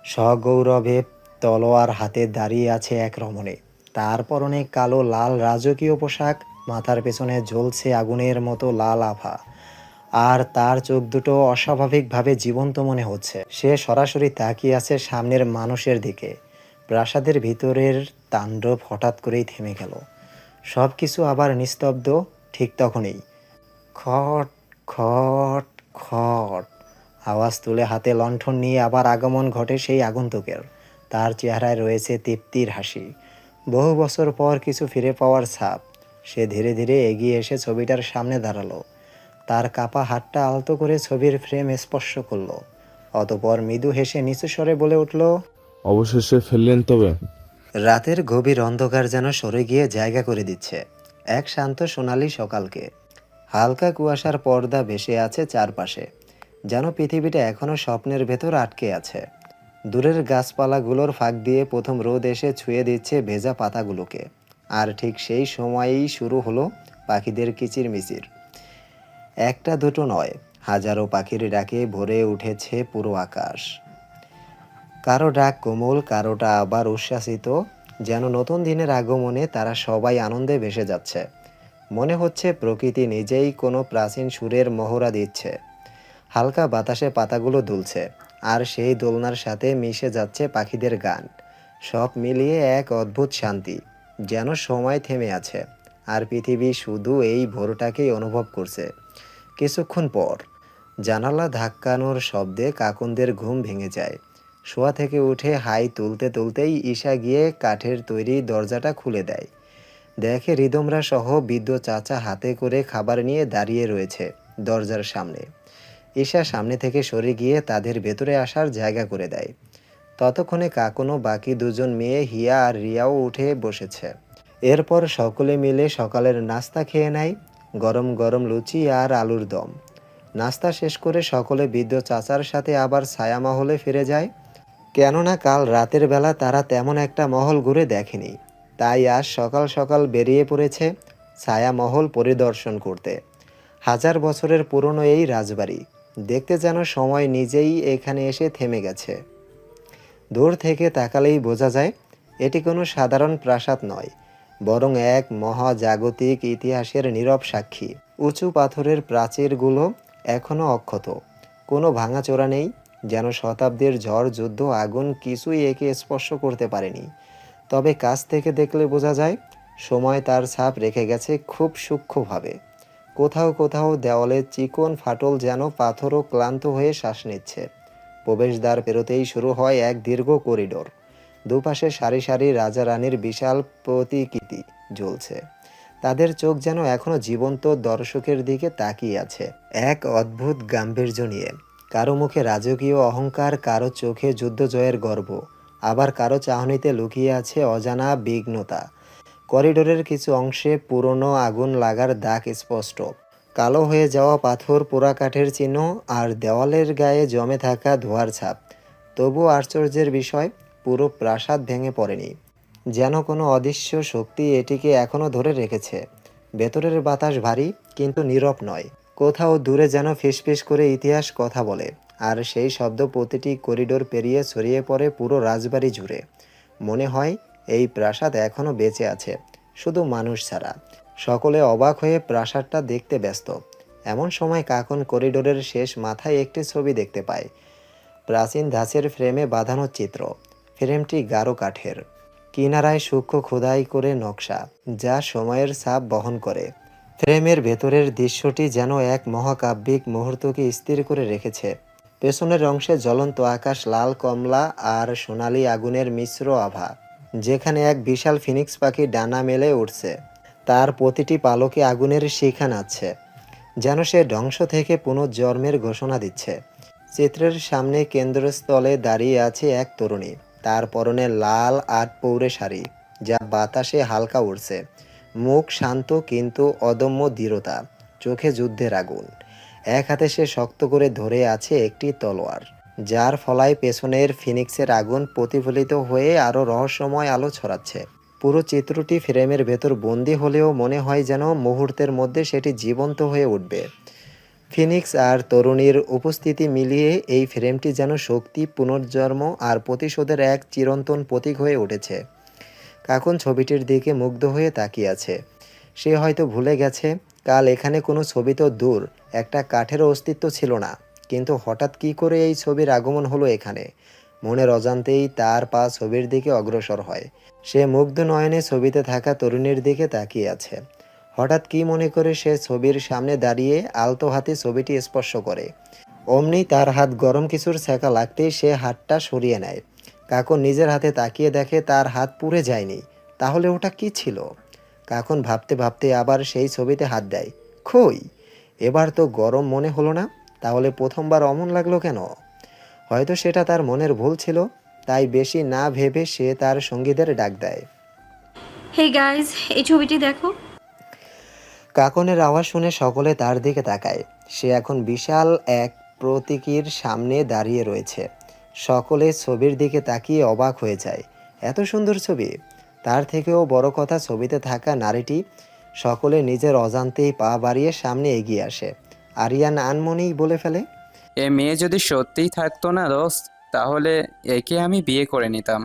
সগৌরবে তলোয়ার হাতে দাঁড়িয়ে আছে এক রমণী। তার পরনে কালো লাল রাজকীয় পোশাক, মাথার পেছনে জ্বলছে আগুনের মতো লাল আভা, আর তার চোখ দুটো অস্বাভাবিকভাবে জীবন্ত মনে হচ্ছে। সে সরাসরি তাকিয়ে আছে সামনের মানুষের দিকে। প্রাসাদের ভিতরের তাণ্ডব হঠাৎ করেই থেমে গেল। সব কিছু আবার নিস্তব্ধ। ঠিক তখনই খট খট খট আওয়াজ তুলে হাতে লণ্ঠন নিয়ে আবার আগমন ঘটে সেই আগন্তুকের। তার চেহারায় রয়েছে তৃপ্তির হাসি, বহু বছর পর কিছু ফিরে পাওয়ার ছাপ। সে ধীরে ধীরে এগিয়ে এসে ছবিটার সামনে দাঁড়ালো। তার কাপা হাতটা আলতো করে ছবির ফ্রেম স্পর্শ করলো। অতঃপর মৃদু হেসে নিচু স্বরে বলে উঠল, অবশেষে ফেললেন তবে? রাতের গভীর অন্ধকার যেন সরে গিয়ে জায়গা করে দিচ্ছে এক শান্ত সোনালী সকালকে। হালকা কুয়াশার পর্দা ভেসে আছে চারপাশে, যেন পৃথিবীটা এখনো স্বপ্নের ভেতর আটকে আছে। দূরের গাছপালাগুলোর ফাঁক দিয়ে প্রথম রোদ এসে ছুঁয়ে দিচ্ছে ভেজা পাতাগুলোকে। আর ঠিক সেই সময়েই শুরু হলো পাখিদের কিচিরমিচির। একটা দুটো নয়, হাজারো পাখির ডাকে ভরে উঠেছে পুরো আকাশ। কারো ডাক কোমল, কারোটা আবার উচ্ছ্বাসিত, যেন নতুন দিনের আগমনে তারা সবাই আনন্দে ভেসে যাচ্ছে। মনে হচ্ছে প্রকৃতি নিজেই কোনো প্রাচীন সুরের মহড়া দিচ্ছে। হালকা বাতাসে পাতাগুলো দুলছে, আর সেই দোলনার সাথে মিশে যাচ্ছে পাখিদের গান। সব মিলিয়ে এক অদ্ভুত শান্তি, যেন সময় থেমে আছে আর পৃথিবী শুধু এই ভোরটাকেই অনুভব করছে। কিছুক্ষণ পর জানালা ধাক্কানোর শব্দে কাকুনদের ঘুম ভেঙে যায়। শোয়া থেকে উঠে হাই তুলতে তুলতেই ঈশা গিয়ে কাঠের তৈরি দরজাটা খুলে দেয়। দেখে রিদমরা সহ বৃদ্ধ চাচা হাতে করে খাবার নিয়ে দাঁড়িয়ে রয়েছে দরজার সামনে। ঈশা সামনে থেকে সরে গিয়ে তাদের ভেতরে আসার জায়গা করে দেয়। ততক্ষণে কাকুনও বাকি দুজন মেয়ে হিয়া আর রিয়াও উঠে বসেছে। এরপর সকলে মিলে সকালের নাস্তা খেয়ে নেয়, গরম গরম লুচি আর আলুর দম। নাস্তা শেষ করে সকলে বৃদ্ধ চাচার সাথে আবার ছায়ামহলে ফিরে যায়। কেননা কাল রাতের বেলা তারা তেমন একটা মহল ঘুরে দেখেনি, তাই আজ সকাল সকাল বেরিয়ে পড়েছে ছায়ামহল পরিদর্শন করতে। 1000 বছরের পুরনো এই রাজবাড়ি দেখতে যেন সময় নিজেই এখানে এসে থেমে গেছে। দূর থেকে তাকালেই বোঝা যায় এটি কোনো সাধারণ প্রাসাদ নয়, বরং এক মহাজাগতিক ইতিহাসের নীরব সাক্ষী। উঁচু পাথরের প্রাচীরগুলো এখনও অক্ষত, কোনো ভাঙাচোরা নেই, যেন শতাব্দীর ঝড়, যুদ্ধ, আগুন কিছুই একে স্পর্শ করতে পারেনি। তবে কাছ থেকে দেখলে বোঝা যায় সময় তার ছাপ রেখে গেছে খুব সূক্ষ্মভাবে। কোথাও কোথাও দেওয়ালের চিকন ফাটল যেন পাথরও ক্লান্ত হয়ে শ্বাস নিচ্ছে। প্রবেশদ্বার পেরোতেই শুরু হয় এক দীর্ঘ করিডোর। দুপাশে সারি সারি রাজা রানীর বিশাল প্রতিকৃতি জ্বলছে। তাদের চোখ যেন এখনো জীবন্ত দর্শকের দিকে তাকিয়ে আছে, এক অদ্ভুত গাম্ভীর্য নিয়ে। কারো মুখে রাজকীয় অহংকার, কারো চোখে যুদ্ধ জয়ের গর্ব, আবার কারো চাহনিতে লুকিয়ে আছে অজানা বিঘ্নতা। করিডোরের কিছু অংশে পুরনো আগুন লাগার দাগ স্পষ্ট, কালো হয়ে যাওয়া পাথর, পোড়া কাঠের চিহ্ন, আর দেওয়ালের গায়ে জমে থাকা ধোঁয়ার ছাপ। তবুও আশ্চর্যের বিষয়, পুরো প্রাসাদ ভেঙে পড়েনি, যেন কোনো অদৃশ্য শক্তি এটিকে এখনও ধরে রেখেছে। ভেতরের বাতাস ভারী কিন্তু নীরব নয়। কোথাও দূরে যেন ফিসফিস করে ইতিহাস কথা বলে, আর সেই শব্দ প্রতিটি করিডোর পেরিয়ে ছড়িয়ে পড়ে পুরো রাজবাড়ি জুড়ে। মনে হয় এই প্রাসাদ এখনও বেঁচে আছে, শুধু মানুষ ছাড়া। সকলে অবাক হয়ে প্রাসাদটা দেখতে ব্যস্ত। এমন সময় কাকন করিডোরের শেষ মাথায় একটি ছবি দেখতে পায়। প্রাচীন ধাঁচের ফ্রেমে বাঁধানো চিত্র। ফ্রেমটি গাঢ় কাঠের, কিনারায় সূক্ষ্ম খোদাই করে নকশা, যা সময়ের ছাপ বহন করে। ফ্রেমের ভেতরের দৃশ্যটি যেন এক মহাকাব্যিক মুহূর্তকে স্থির করে রেখেছে। পেছনের অংশে জ্বলন্ত আকাশ, লাল, কমলা আর সোনালি আগুনের মিশ্র আভা, যেখানে এক বিশাল ফিনিক্স পাখি ডানা মেলে উঠছে। তার প্রতিটি পালকে আগুনের শিখা নাচছে, যেন সে ধ্বংস থেকে পুনর্জন্মের ঘোষণা দিচ্ছে। চিত্রের সামনে কেন্দ্রস্থলে দাঁড়িয়ে আছে এক তরুণী। তার পরনে লাল আটপৌরে শাড়ি, যা বাতাসে হালকা উড়ছে। মুখ শান্ত কিন্তু অদম্য দৃঢ়তা, চোখে যুদ্ধের আগুন। এক হাতে সে শক্ত করে ধরে আছে একটি তলোয়ার, যার ফলায় পেছনের ফিনিক্সের আগুন প্রতিফলিত হয়ে আরও রহস্যময় আলো ছড়াচ্ছে। পুরো চিত্রটি ফ্রেমের ভেতর বন্দি হলেও মনে হয় যেন মুহূর্তের মধ্যে সেটি জীবন্ত হয়ে উঠবে। ফিনিক্স আর তরুণীর উপস্থিতি মিলিয়ে এই ফ্রেমটি যেন শক্তি, পুনর্জন্ম আর প্রতিশোধের এক চিরন্তন প্রতীক হয়ে উঠেছে। কাকন ছবিটির দিকে মুগ্ধ হয়ে তাকিয়ে আছে। সে হয়তো ভুলে গেছে কাল এখানে কোনো ছবি তো দূর, একটা কাঠেরও অস্তিত্ব ছিল না। কিন্তু হঠাৎ কী করে এই ছবির আগমন হলো এখানে? মনের অজান্তেই তার পা ছবির দিকে অগ্রসর হয়। সে মুগ্ধ নয়নে ছবিতে থাকা তরুণীর দিকে তাকিয়ে আছে। হঠাৎ কী মনে করে সে ছবির সামনে দাঁড়িয়ে আলতো হাতে ছবিটি স্পর্শ করে। অমনি তার হাত গরম কিছুর ছ্যাঁকা লাগতেই সে হাতটা সরিয়ে নেয়। কাকন নিজের হাতে তাকিয়ে দেখে তার হাত পুড়ে যায়নি। তাহলে ওটা কি ছিল? কাকন ভাবতে ভাবতে আবার সেই ছবিতে হাত দেয়। কই, এবার তো গরম মনে হলো না। তাহলে প্রথমবার অমন লাগলো কেন? হয়তো সেটা তার মনের ভুল ছিল। তাই বেশি না ভেবে সে তার সঙ্গীদের ডাক দেয়। হে গাইজ, এই ছবিটি দেখো। কাকনের আওয়াজ শুনে সকলে তার দিকে তাকায়। সে এখন বিশাল এক প্রতীকীর সামনে দাঁড়িয়ে রয়েছে। সকলে ছবির দিকে তাকিয়ে অবাক হয়ে যায়। এত সুন্দর ছবি! তার থেকেও বড় কথা, ছবিতে থাকা নারীটি। সকলে নিজের অজান্তেই পা বাড়িয়ে সামনে এগিয়ে আসে। আরিয়ান আনমনেই বলে ফেলে, এ মেয়ে যদি সত্যিই থাকতো না দোস্ত, তাহলে একে আমি বিয়ে করে নিতাম।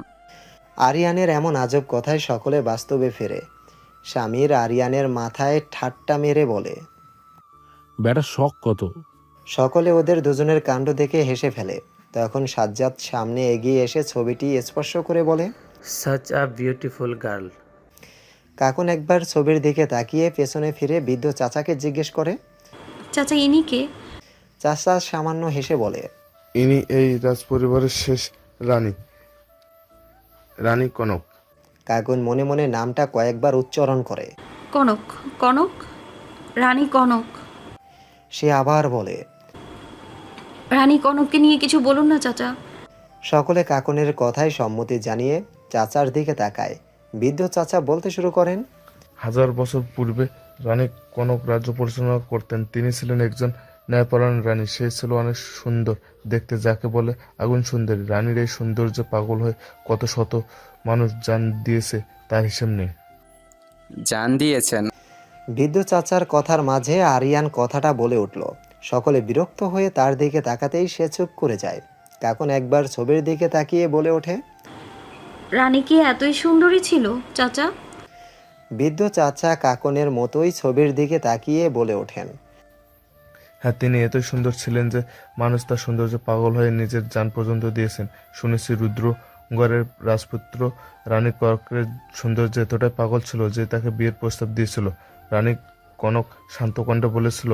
আরিয়ানের এমন আজব কথায় সকলে বাস্তবে ফেরে। স্বামীর আরিয়ানের মাথায় ঠাট্টা মেরে বলে। ব্যাটার শখ কত! সকলে ওদের দুজনের কাণ্ড দেখে হেসে ফেলে। তখন সাজ্জাদ সামনে এগিয়ে এসে ছবিটি স্পর্শ করে বলে, সাচ আ বিউটিফুল গার্ল। কাকুন একবার ছবির দিকে তাকিয়ে পেছনে ফিরে বৃদ্ধ চাচাকে জিজ্ঞেস করে। চাচা, ইনি কে? চাচা সামান্য হেসে বলে, ইনি এই রাজপরিবারের শেষ রানী, রানী কনক। কাকুন মনে মনে নামটা কয়েকবার উচ্চারণ করে। কনক? কনক? রানী কনক? সে আবার বলে। রানী কনককে নিয়ে কিছু বলুন না চাচা। সকলে কাকুনের কথায় সম্মতি জানিয়ে চাচার দিকে তাকায়। বৃদ্ধ চাচা বলতে শুরু করেন। 1000 বছর পূর্বে রানী কনক রাজ্য পরিচালনা করতেন। তিনি ছিলেন একজন ন্যায়পরায়ণ রানী। সে ছিল অনেক সুন্দর দেখতে, যাকে বলে আগুন সুন্দরী। রানীর এই সৌন্দর্যে পাগল হয়ে কত শত মানুষ জান দিয়েছে তার হিসেব নেই। জান দিয়েছেন? বৃদ্ধ চাচার কথার মাঝে আরিয়ান কথাটা বলে উঠল। সকলে বিরক্ত হয়ে তার দিকে তাকাতেই সে চুপ করে যায়। কাকুন একবার ছবির দিকে তাকিয়ে বলে ওঠে, রানী কি এতই সুন্দরী ছিল চাচা? বৃদ্ধ চাচা কাকনের মতোই ছবির দিকে তাকিয়ে বলে ওঠেন। হ্যাঁ, তিনি এতই সুন্দর ছিলেন যে মানুষ তার সৌন্দর্যে পাগল হয়ে নিজের জান পর্যন্ত দিয়েছেন। শুনেছি রুদ্রগড়ের রাজপুত্র রানী কনকের সৌন্দর্যে এতটাই পাগল ছিল যে তাকে বিয়ের প্রস্তাব দিয়েছিল। রানী কনক শান্ত কণ্ঠে বলেছিল,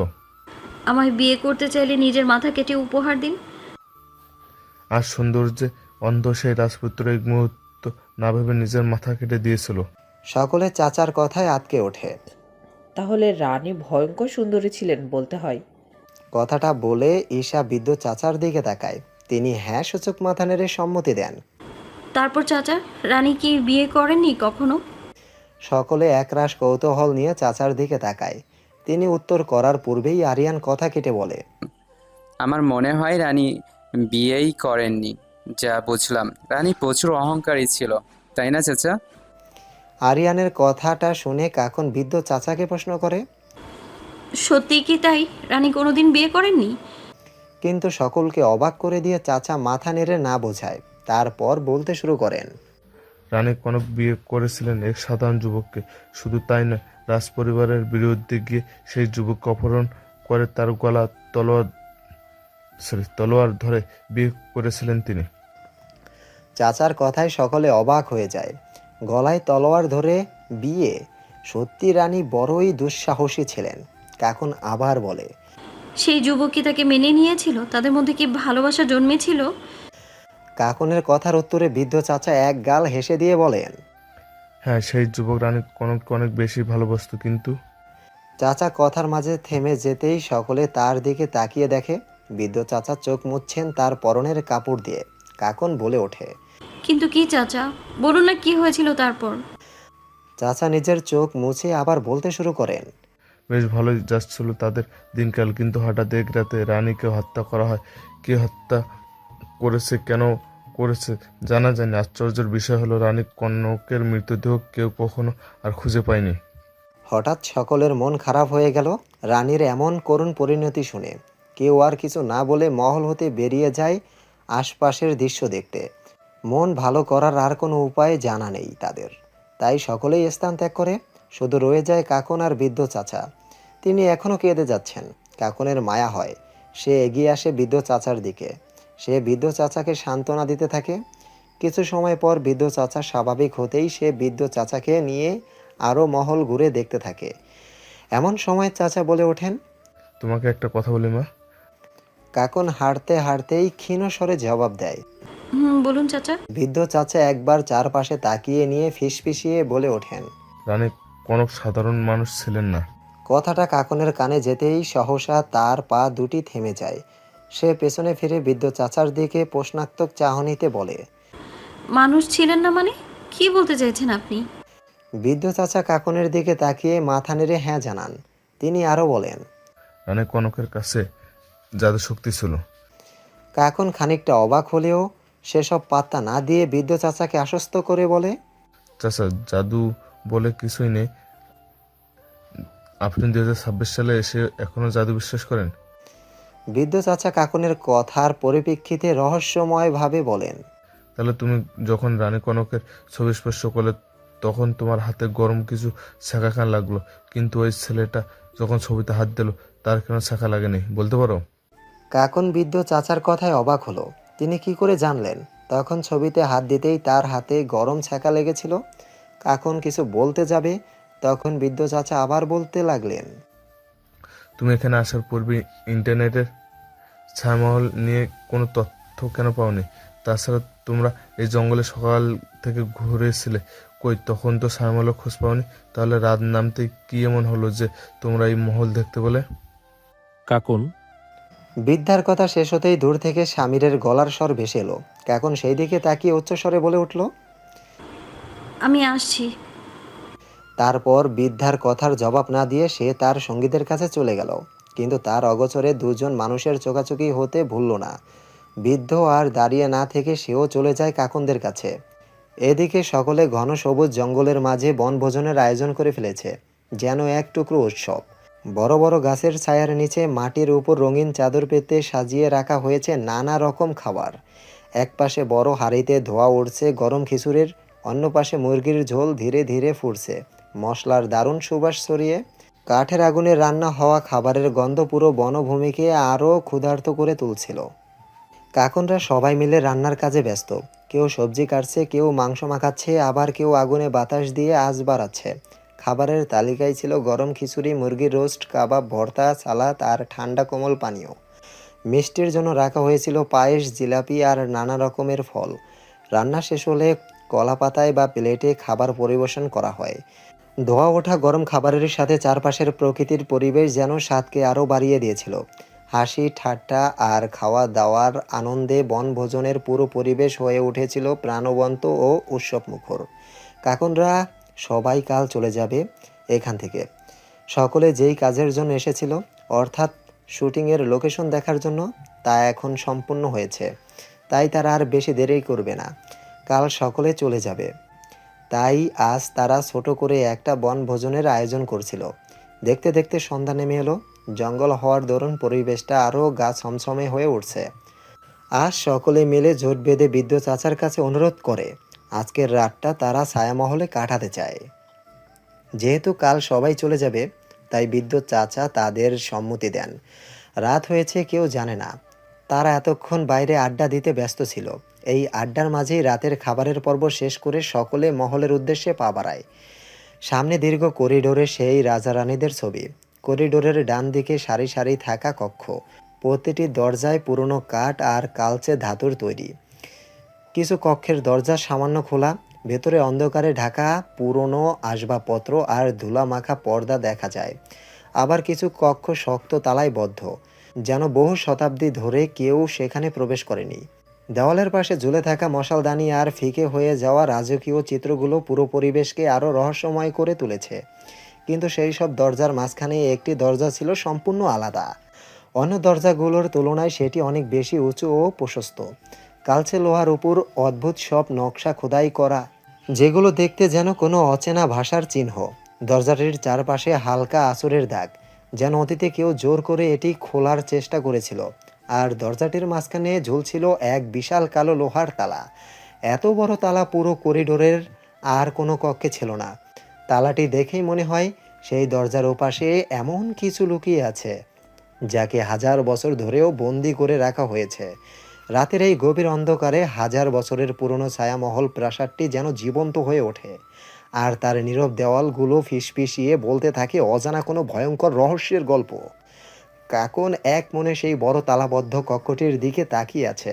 আমায় বিয়ে করতে চাইলে নিজের মাথা কেটে উপহার দিন। আর সৌন্দর্যে অন্ধ সেই রাজপুত্র এক মুহূর্ত না ভেবে নিজের মাথা কেটে দিয়েছিল। সকলে চাচার কথায় আটকে ওঠে। তাহলে রানী ভয়ঙ্কর সুন্দরী ছিলেন বলতে হয়। কথাটা বলে ঈশা বৃদ্ধ চাচার দিকে তাকায়। তিনি হ্যাঁ সূচক মাথা নেড়ে সম্মতি দেন। তারপর চাচা, রানী কি বিয়ে করেননি কখনো? সকলে একরাশ কৌতূহল নিয়ে চাচার দিকে তাকায়। তিনি উত্তর করার পূর্বেই আরিয়ান কথা কেটে বলে, আমার মনে হয় রানী বিয়েই করেননি। যা বুঝলাম, রানী প্রচুর অহংকারী ছিল, তাই না চাচা? আরিয়ানের কথাটা শুনে কাকুন বৃদ্ধ চাচাকে প্রশ্ন করে। সত্যি কি তাই? রানী কোনোদিন বিয়ে করেননি? কিন্তু সকলকে অবাক করে দিয়ে চাচা মাথা নেড়ে না বোঝায়। তারপর বলতে শুরু করেন। রানী কনক বিয়ে করেছিলেন এক সাধারণ যুবককে। শুধু তাই নয়, রাজপরিবারের বিরুদ্ধে গিয়ে সেই যুবককে অপহরণ করে তার গলা তলোয়ার ধরে বিয়ে করেছিলেন তিনি। চাচার কথায় সকলে অবাক হয়ে যায়। গলায় তলোয়ার ধরে বিয়ে! সত্যি রানী বড়ই দুঃসাহসী ছিলেন। কাকুন আবার বলে, সেই যুবক কি তাকে মেনে নিয়েছিল? তাদের মধ্যে কি ভালোবাসা জন্মেছিল? কাকুনের কথার উত্তরে বৃদ্ধ চাচা এক গাল হেসে দিয়ে বলেন, হ্যাঁ, সেই যুবক রানী কনককে অনেক বেশি ভালোবাসত, কিন্তু চাচা কথার মাঝে থেমে যেতেই সকলে তার দিকে তাকিয়ে দেখে বৃদ্ধ চাচা চোখ মুছছেন তার পরনের কাপড় দিয়ে। কাকুন বলে ওঠে, কিন্তু কি চাচা, বলুন না কি হয়েছিল তারপর? চাচা নিজের চোখ মুছে আবার বলতে শুরু করেন, বেশ ভালোই যাচ্ছিল তাদের দিনকাল, কিন্তু হঠাৎ এক রাতে রানীকে হত্যা করা হয়। কে হত্যা করেছে, কেন করেছে জানা যায়নি। আশ্চর্যের বিষয় হলো, রানী কনকের মৃতদেহ কেউ কখনো আর খুঁজে পায়নি। হঠাৎ সকলের মন খারাপ হয়ে গেল রানীর এমন করুণ পরিণতি শুনে। কেউ আর কিছু না বলে মহল হতে বেরিয়ে যায় আশপাশের দৃশ্য দেখতে। মন ভালো করার আর কোনো উপায় জানা নেই তাদের, তাই সকলেই স্থান ত্যাগ করে। শুধু রয়ে যায় কাকুন আর বৃদ্ধ চাচা। তিনি এখনও কেঁদে যাচ্ছেন। কাকুনের মায়া হয়, সে এগিয়ে আসে বৃদ্ধ চাচার দিকে। সে বৃদ্ধ চাচাকে সান্ত্বনা দিতে থাকে। কিছু সময় পর বৃদ্ধ চাচা স্বাভাবিক হতেই সে বৃদ্ধ চাচাকে নিয়ে আরও মহল ঘুরে দেখতে থাকে। এমন সময় চাচা বলে ওঠেন, তোমাকে একটা কথা বলি মা। কাকুন হাঁটতে হাঁটতেই ক্ষীণ স্বরে জবাব দেয়। বলুন চাচা। বৃদ্ধ চাচা একবার চারপাশে তাকিয়ে নিয়ে ফিসফিসিয়ে বলে ওঠেন, রানী কনক সাধারণ মানুষ ছিলেন না। কথাটা কাকুনের কানে যেতেই সহসা তার পা দুটি থেমে যায়। সে পেছনে ফিরে বৃদ্ধ চাচার দিকে প্রশ্নাত্মক চাহনিতে বলে, মানুষ ছিলেন না মানে কি বলতে চাইছেন আপনি? বৃদ্ধ চাচা কাকুনের দিকে তাকিয়ে মাথা নেড়ে হ্যাঁ জানান। তিনি আরও বলেন, রানী কনকের কাছে জাদু শক্তি ছিল। কাকুন খানিকটা অবাক হলেও সেসব পাত্তা না দিয়ে বৃদ্ধ চাচাকে আশ্বস্ত করে বলে, চাচা, জাদু বলে কিছুই নেই। আপনি 2026 সালে এসে এখনো জাদু বিশ্বাস করেন? বৃদ্ধ চাচা কাকুনের কথার পরিপ্রেক্ষিতে রহস্যময়ভাবে বলেন, তাহলে তুমি যখন রানী কনকের ছবি স্পর্শ করলে তখন তোমার হাতে গরম কিছু ছাঁকা খান লাগলো, কিন্তু ওই ছেলেটা যখন ছবিতে হাত দিল তার কেন ছাঁকা লাগেনি বলতে পারো? কাকুন বৃদ্ধ চাচার কথায় অবাক হলো। তিনি কি করে জানলেন তখন ছবিতে হাত দিতেই তার হাতে গরম ছ্যাঁকা লেগেছিল? কাকুন কিছু বলতে যাবে, তখন বৃদ্ধ চাচা আবার বলতে লাগলেন, তুমি এখানে আসার পূর্বে ইন্টারনেটের ছায়ামহল নিয়ে কোনো তথ্য কেন পাওনি? তাছাড়া তোমরা এই জঙ্গলে সকাল থেকে ঘুরেছিলে, কই তখন তো ছায়ামহলের খোঁজ পাওনি। তাহলে রাত নামতে কি এমন হলো যে তোমরা এই মহল দেখতে বলে? কাকুন, বৃদ্ধার কথা শেষ হতেই দূর থেকে স্বামীরের গলার স্বর ভেসে এলো। কাকুন সেই দিকে তাকিয়ে উচ্চস্বরে বলে উঠল, আমি আসছি। তারপর বৃদ্ধার কথার জবাব না দিয়ে সে তার সঙ্গীদের কাছে চলে গেল। কিন্তু তার অগোচরে দুজন মানুষের চোখাচোখি হতে ভুলল না। বৃদ্ধ আর দাঁড়িয়ে না থেকে সেও চলে যায় কাকুনদের কাছে। এদিকে সকলে ঘন সবুজ জঙ্গলের মাঝে বনভোজনের আয়োজন করে ফেলেছে, যেন এক টুকরো উৎসব। বড় বড় গাছের ছায়ার নিচে মাটির উপর রঙিন চাদর পেতে সাজিয়ে রাখা হয়েছে নানা রকম খাবার। এক পাশে বড় হাঁড়িতে ধোয়া উঠছে গরম খিচুড়ির, অন্য পাশে মুরগির ঝোল ধীরে ধীরে ফুটছে। মশলার দারুণ সুবাস ছড়িয়ে কাঠের আগুনে রান্না হওয়া খাবারের গন্ধ পুরো বনভূমিকে আরও ক্ষুধার্ত করে তুলছিল। কাকুনরা সবাই মিলে রান্নার কাজে ব্যস্ত। কেউ সবজি কাটছে, কেউ মাংস মাখাচ্ছে, আবার কেউ আগুনে বাতাস দিয়ে আঁচ বাড়াচ্ছে। খাবারের তালিকায় ছিল গরম খিচুড়ি, মুরগির রোস্ট, কাবাব, ভর্তা, সালাদ আর ঠান্ডা কোমল পানীয়। মিষ্টির জন্য রাখা হয়েছিল পায়েস, জিলাপি আর নানা রকমের ফল। রান্না শেষ হলে কলা পাতায় বা প্লেটে খাবার পরিবেশন করা হয়। ধোয়া ওঠা গরম খাবারের সাথে চারপাশের প্রকৃতির পরিবেশ যেন স্বাদকে আরও বাড়িয়ে দিয়েছিল। হাসি ঠাট্টা আর খাওয়া দাওয়ার আনন্দে বনভোজনের পুরো পরিবেশ হয়ে উঠেছিল প্রাণবন্ত ও উৎসবমুখর। কাকুনরা সবাই কাল চলে যাবে এখান থেকে। সকলে যেই কাজের জন্য এসেছিল, অর্থাৎ শুটিংয়ের লোকেশন দেখার জন্য, তা এখন সম্পূর্ণ হয়েছে। তাই তারা আর বেশি দেরি করবে না, কাল সকলে চলে যাবে। তাই আজ তারা ছোট করে একটা বনভোজনের আয়োজন করছিল। দেখতে দেখতে সন্ধ্যা নেমে এলো। জঙ্গল হওয়ার দরুন পরিবেশটা আরও গা ছমছমে হয়ে উঠছে। আজ সকলে মিলে জোট বেঁধে বৃদ্ধ চাচার কাছে অনুরোধ করে আজকের রাতটা তারা ছায়ামহলে কাটাতে চায়। যেহেতু কাল সবাই চলে যাবে, তাই বিদ্যুৎ চাচা তাদের সম্মতি দেন। রাত হয়েছে কেউ জানে না। তারা এতক্ষণ বাইরে আড্ডা দিতে ব্যস্ত ছিল। এই আড্ডার মাঝেই রাতের খাবারের পর্ব শেষ করে সকলে মহলের উদ্দেশ্যে পা বাড়ায়। সামনে দীর্ঘ করিডোরে সেই রাজা রানীদের ছবি। করিডোরের ডান দিকে সারি সারি থাকা কক্ষ, প্রতিটি দরজায় পুরনো কাঠ আর কালচে ধাতুর তৈরি। কিছু কক্ষের দরজা সামান্য খোলা, ভেতরে অন্ধকারে ঢাকা পুরনো আসবাবপত্র আর ধুলা মাখা পর্দা দেখা যায়। আবার কিছু কক্ষ শক্ত তালায় বদ্ধ, যেন বহু শতাব্দী ধরে কেউ সেখানে প্রবেশ করেনি। দেওয়ালের পাশে ঝুলে থাকা মশালদানি আর ফিকে হয়ে যাওয়া রাজকীয় চিত্রগুলো পুরো পরিবেশকে আরও রহস্যময় করে তুলেছে। কিন্তু সেই সব দরজার মাঝখানে একটি দরজা ছিল সম্পূর্ণ আলাদা। অন্য দরজাগুলোর তুলনায় সেটি অনেক বেশি উঁচু ও প্রশস্ত। কালচে লোহার উপর অদ্ভুত সব নকশা খোদাই করা, যেগুলো দেখতে যেন কোনো অচেনা ভাষার চিহ্ন। দরজাটির চারপাশে হালকা আঁচড়ের দাগ, যেন অতীতে কেউ জোর করে এটি খোলার চেষ্টা করেছিল। আর দরজাটির মাঝখানে ঝুলছিল এক বিশাল কালো লোহার তালা। এত বড় তালা পুরো করিডোরের আর কোনো কক্ষে ছিল না। তালাটি দেখেই মনে হয় সেই দরজার ওপাশে এমন কিছু লুকিয়ে আছে, যাকে হাজার বছর ধরেও বন্দি করে রাখা হয়েছে। রাতের এই গভীর অন্ধকারে হাজার বছরের পুরনো ছায়ামহল প্রাসাদটি যেন জীবন্ত হয়ে ওঠে, আর তার নীরব দেওয়ালগুলো ফিসফিসিয়ে বলতে থাকে অজানা কোনো ভয়ঙ্কর রহস্যের গল্প। কাকন এক মনে সেই বড় তালাবদ্ধ কক্ষটির দিকে তাকিয়ে আছে।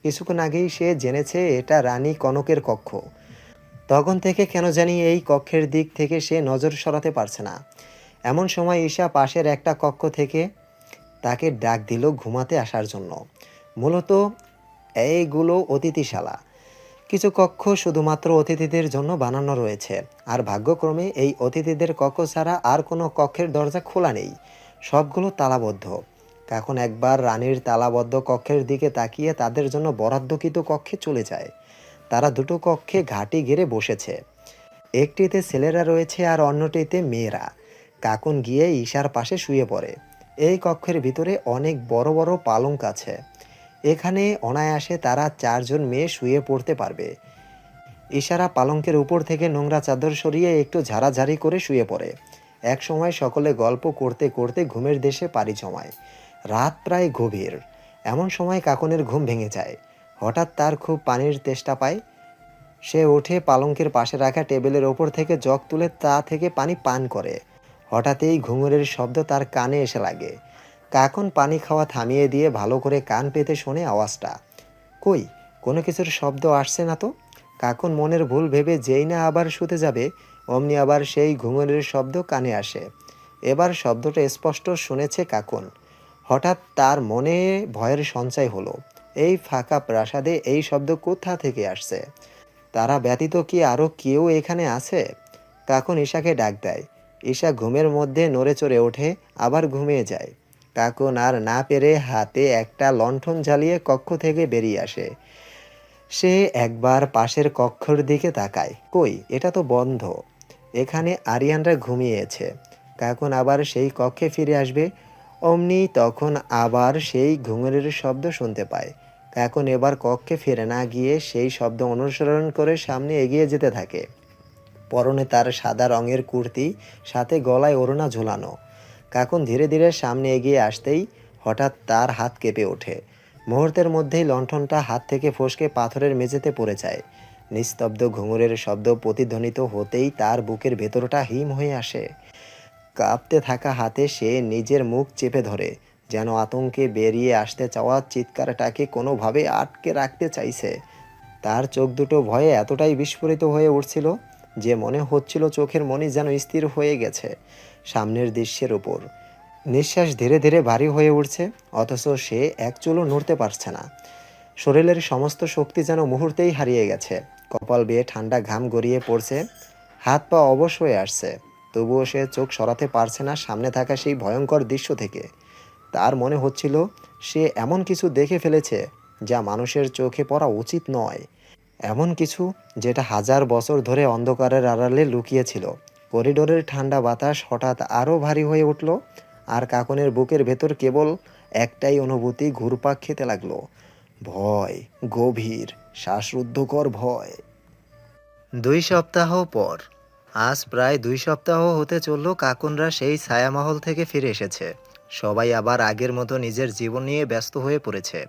কিছুক্ষণ আগেই সে জেনেছে এটা রানী কনকের কক্ষ। তখন থেকে কেন জানি এই কক্ষের দিক থেকে সে নজর সরাতে পারছে না। এমন সময় ঈশা পাশের একটা কক্ষ থেকে তাকে ডাক দিল ঘুমাতে আসার জন্য। মূলত এইগুলো অতিথিশালা। কিছু কক্ষ শুধুমাত্র অতিথিদের জন্য বানানো রয়েছে, আর ভাগ্যক্রমে এই অতিথিদের কক্ষ ছাড়া আর কোনো কক্ষের দরজা খোলা নেই, সবগুলো তালাবদ্ধ। এখন একবার রানীর তালাবদ্ধ কক্ষের দিকে তাকিয়ে তাদের জন্য বরাদ্দকৃত কক্ষে চলে যায়। তারা দুটো কক্ষে ঘাঁটি ঘিরে বসেছে। একটিতে ছেলেরা রয়েছে আর অন্যটিতে মেয়েরা। কাকুন গিয়ে ঈশার পাশে শুয়ে পড়ে। এই কক্ষের ভিতরে অনেক বড় বড় পালঙ্ক আছে। এখানে অনায়াসে তারা 4 জন মেয়ে শুয়ে পড়তে পারবে। ঈশারা পালঙ্কের উপর থেকে নোংরা চাদর সরিয়ে একটু ঝাড়াঝাড়ি করে শুয়ে পড়ে। এক সময় সকলে গল্প করতে করতে ঘুমের দেশে পাড়ি জমায়। রাত প্রায় গভীর। এমন সময় কাকনের ঘুম ভেঙে যায়। হঠাৎ তার খুব পানির তেষ্টা পায়। সে উঠে পালঙ্কের পাশে রাখা টেবিলের ওপর থেকে জগ তুলে তা থেকে পানি পান করে। হঠাৎই ঘুঙুরের শব্দ তার কানে এসে লাগে। কাকন পানি খাওয়া থামিয়ে দিয়ে ভালো করে কান পেতে শোনে আওয়াজটা। কই, কোনো কিছুর শব্দ আসছে না তো। কাকন মনের ভুল ভেবে যেই না আবার শুতে যাবে, অমনি আবার সেই ঘুঙুরের শব্দ কানে আসে। এবার শব্দটা স্পষ্ট শুনেছে কাকন। হঠাৎ তার মনে ভয়ের সঞ্চয় হলো। এই ফাঁকা প্রাসাদে এই শব্দ কোথা থেকে আসছে? তারা ব্যতীত কি আরও কেউ এখানে আছে? কাকন ঈশাকে ডাক দেয়। ঈশা ঘুমের মধ্যে নড়ে চড়ে ওঠে, আবার ঘুমিয়ে যায়। কাকন আর না পেরে হাতে একটা লণ্ঠন জ্বালিয়ে কক্ষ থেকে বেরিয়ে আসে। সে একবার পাশের কক্ষের দিকে তাকায়। কই, এটা তো বন্ধ। এখানে আরিয়ানরা ঘুমিয়েছে। কাকন আবার সেই কক্ষে ফিরে আসবে, অমনি তখন আবার সেই ঘুঙুরের শব্দ শুনতে পায়। কাকন এবার কক্ষে ফিরে না গিয়ে সেই শব্দ অনুসরণ করে সামনে এগিয়ে যেতে থাকে। পরনে তার সাদা রঙের কুর্তি, সাথে গলায় ওড়না ঝোলানো। কাকন ধীরে ধীরে সামনে এগিয়ে আসতেই হঠাৎ তার হাত কেঁপে ওঠে। মুহূর্তের মধ্যেই লণ্ঠনটা হাত থেকে ফসকে পাথরের মেঝেতে পড়ে যায়। নিস্তব্ধ ঘুঙুরের শব্দ প্রতিধ্বনিত হতেই তার বুকের ভেতরটা হিম হয়ে আসে। কাঁপতে থাকা হাতে সে নিজের মুখ চেপে ধরে, যেন আতঙ্কে বেরিয়ে আসতে চাওয়া চিৎকারটাকে কোনোভাবে আটকে রাখতে চাইছে। তার চোখ দুটো ভয়ে এতটাই বিস্ফোরিত হয়ে উঠছিল যে মনে হচ্ছিল চোখের মনি যেন স্থির হয়ে গেছে সামনের দৃশ্যের উপর। নিঃশ্বাস ধীরে ধীরে ভারী হয়ে উঠছে, অথচ সে এক চুলও নড়তে পারছে না। শরীরের সমস্ত শক্তি যেন মুহূর্তেই হারিয়ে গেছে। কপাল বেয়ে ঠান্ডা ঘাম গড়িয়ে পড়ছে, হাত পা অবশ হয়ে আসছে। তবুও সে চোখ সরাতে পারছে না সামনে থাকা সেই ভয়ঙ্কর দৃশ্য থেকে। তার মনে হচ্ছিল সে এমন কিছু দেখে ফেলেছে যা মানুষের চোখে পড়া উচিত নয়। এমন কিছু যেটা হাজার বছর ধরে অন্ধকারের আড়ালে লুকিয়েছিল। করিডোরের ঠান্ডা বাতাস হঠাৎ আরও ভারী হয়ে উঠল, আর কাকনের বুকের ভেতর কেবল একটাই অনুভূতি ঘুরপাক খেতে লাগলো। ভয়, গভীর শ্বাসরুদ্ধকর ভয়। 2 সপ্তাহ পর, আজ প্রায় 2 সপ্তাহ হতে চলল কাকুনরা সেই ছায়ামহল থেকে ফিরে এসেছে। সবাই আবার আগের মতো নিজের জীবন নিয়ে ব্যস্ত হয়ে পড়েছে।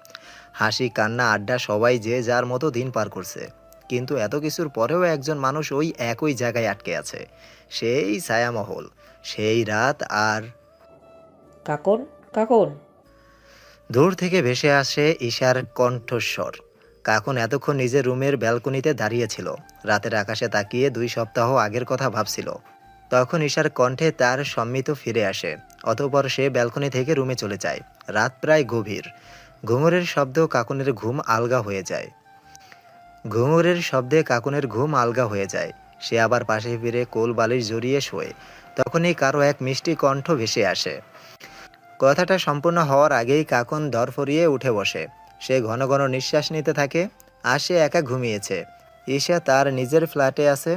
হাসি কান্না আড্ডা, সবাই যে যার মতো দিন পার করছে। কিন্তু এত কিছুর পরেও একজন মানুষ ওই একই জায়গায় আটকে আছে, সেই ছায়ামহল, সেই রাত। আর কাকন, কাকন। দূর থেকে ভেসে আসে ঈশার কণ্ঠস্বর। কাকুন এতক্ষণ নিজের রুমের ব্যালকনিতে দাঁড়িয়েছিল, রাতের আকাশে তাকিয়ে 2 সপ্তাহ আগের কথা ভাবছিল। তখন ঈশার কণ্ঠে তার সম্মিত ফিরে আসে। অতঃপর সে ব্যালকনি থেকে রুমে চলে যায়। রাত প্রায় গভীর। ঘুঙুরের শব্দ কাকুনের ঘুম আলগা হয়ে যায়। ঘুঙুরের শব্দে কাকুনের ঘুম আলগা হয়ে যায়। সে আবার পাশে ফিরে কোল বালিশ জড়িয়ে শোয়। তখনই কারো এক মিষ্টি কণ্ঠ ভেসে আসে। কথাটা সম্পূর্ণ হওয়ার আগেই কাকুন ধরফরিয়ে উঠে বসে। সে ঘন ঘন নিঃশ্বাস নিতে থাকে। আর সে একা ঘুমিয়েছে। ঈশা তার নিজের ফ্ল্যাটে আছে।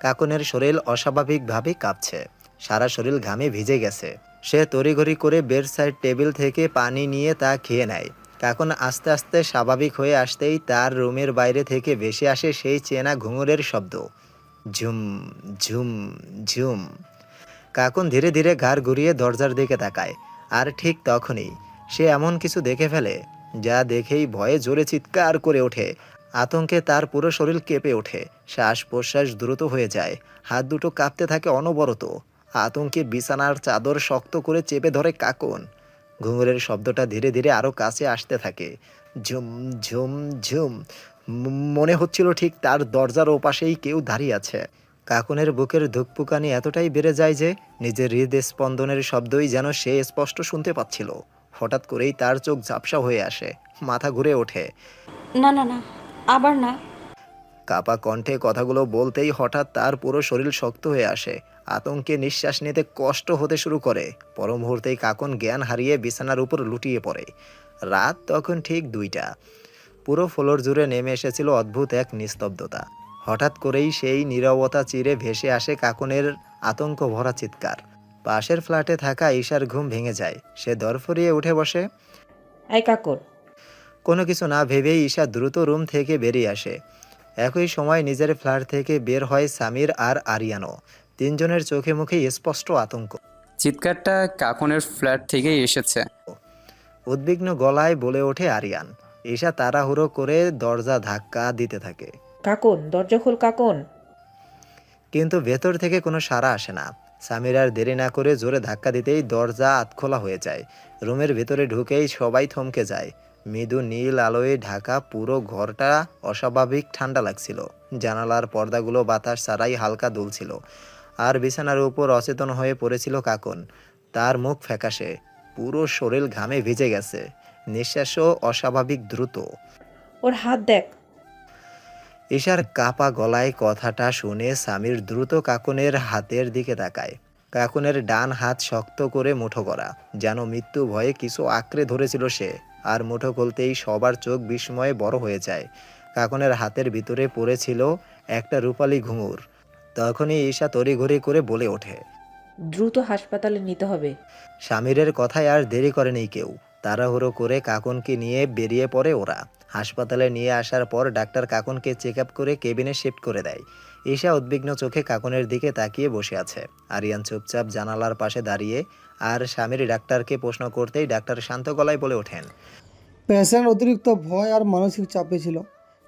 কাকুনের শরীর অস্বাভাবিকভাবে কাঁপছে। সারা শরীর ঘামে ভিজে গেছে। সে তড়িঘড়ি করে বেড সাইড টেবিল থেকে পানি নিয়ে তা খেয়ে নেয়। কাকুন আস্তে আস্তে স্বাভাবিক হয়ে আসতেই তার রুমের বাইরে থেকে ভেসে আসে সেই চেনা ঘুঙুরের শব্দ, ঝুম ঝুম ঝুম। কাকুন ধীরে ধীরে ঘাড় ঘুরিয়ে দরজার দিকে তাকায়। আর ঠিক তখনই সে এমন কিছু দেখে ফেলে যা দেখেই ভয়ে জোরে চিৎকার করে ওঠে। আতঙ্কে তার পুরো শরীর কেঁপে ওঠে। শ্বাস প্রশ্বাস দ্রুত হয়ে যায়। হাত দুটো কাঁপতে থাকে অনবরত। আতঙ্কে বিছানার চাদর শক্ত করে চেপে ধরে কাকুন। ঘুঙুরের শব্দটা ধীরে ধীরে আরও কাছে আসতে থাকে। ঝুম ঝুম ঝুম। মনে হচ্ছিল ঠিক তার দরজার ওপাশেই কেউ দাঁড়িয়ে আছে। কাকুনের বুকের ধুকপুকানি এতটাই বেড়ে যায় যে নিজের হৃদস্পন্দনের শব্দই যেন সে স্পষ্ট শুনতে পাচ্ছিল। হঠাৎ করেই তার চোখ ঝাপসা হয়ে আসে, মাথা ঘুরে ওঠে। না না না, আবার না। কাপা কণ্ঠে কথাগুলো বলতেই হঠাৎ তার পুরো শরীর শক্ত হয়ে আসে। আতঙ্কে নিঃশ্বাস নিতে কষ্ট হতে শুরু করে। পর মুহূর্তেই কাকুন জ্ঞান হারিয়ে বিছানার উপর লুটিয়ে পড়ে। রাত তখন ঠিক 2টা। পুরো ফ্লোর জুড়ে নেমে এসেছিল অদ্ভুত এক নিস্তব্ধতা। হঠাৎ করেই সেই নীরবতা চিরে ভেসে আসে কাকুনের আতঙ্ক ভরা চিৎকার। পাশের ফ্ল্যাটে থাকা ঈশার ঘুম ভেঙে যায়। সে দরফরিয়ে উঠে বসে। এই কাকন। কোনো কিছু না ভেবেই ঈশা দ্রুত রুম থেকে বেরিয়ে আসে। একই সময় নিজের ফ্ল্যাট থেকে বের হয় সামির আর আরিয়ানও। 3 জনের চোখে মুখে স্পষ্ট আতঙ্ক। চিৎকারটা কাকনের ফ্ল্যাট থেকেই এসেছে। উদ্বিগ্ন গলায় বলে ওঠে আরিয়ান। ঈশা তাড়াহুড়ো করে দরজা ধাক্কা দিতে থাকে। কাকন, দরজা খোল কাকন। কিন্তু ভেতর থেকে কোনো সাড়া আসে না। সামির আর দেরি না করে জোরে ধাক্কা দিতেই দরজা আধখোলা হয়ে যায়। রুমের ভেতরে ঢুকেই সবাই থমকে যায়। মৃদু নীল আলোয় ঢাকা পুরো ঘরটা অস্বাভাবিক ঠান্ডা লাগছিল। জানালার পর্দাগুলো বাতাস ছাড়াই হালকা দুলছিল। আর বিছানার উপর অচেতন হয়ে পড়েছিল কাকুন। তার মুখ ফ্যাকাশে, পুরো শরীর ঘামে ভিজে গেছে। নিঃশ্বাসও অস্বাভাবিক দ্রুত। ওর হাত দেখ। ঈশার কাপা গলায় কথাটা শুনে সামির দ্রুত কাকুনের হাতের দিকে তাকায়। কাকুনের ডান হাত শক্ত করে মুঠো করা, যেন মৃত্যু ভয়ে কিছু আঁকড়ে ধরেছিল সে। আর মুঠো খুলতেই সবার চোখ বিস্ময়ে বড় হয়ে যায়। কাকুনের হাতের ভিতরে পড়েছিল একটা রূপালী ঘুঙুর। তখনই ঈশা তড়িঘড়ি করে বলে ওঠে, দ্রুত হাসপাতালে নিতে হবে। সামিরের কথায় আর দেরি করেনি কেউ। তাড়াহুড়ো করে কাকুনকে নিয়ে বেরিয়ে পড়ে ওরা। হাসপাতালে নিয়ে আসার পর ডাক্তার কাকুনকে চেক আপ করে কেবিনে শিফট করে দেয়। ঈশা উদ্বিগ্ন চোখে কাকুনের দিকে তাকিয়ে বসে আছে। আরিয়ান চুপচাপ জানালার পাশে দাঁড়িয়ে। আর স্বামীর ডাক্তারকে প্রশ্ন করতেই ডাক্তার শান্ত গলায় বলে ওঠেন, পেশেন্ট অতিরিক্ত ভয় আর মানসিক চাপে ছিল।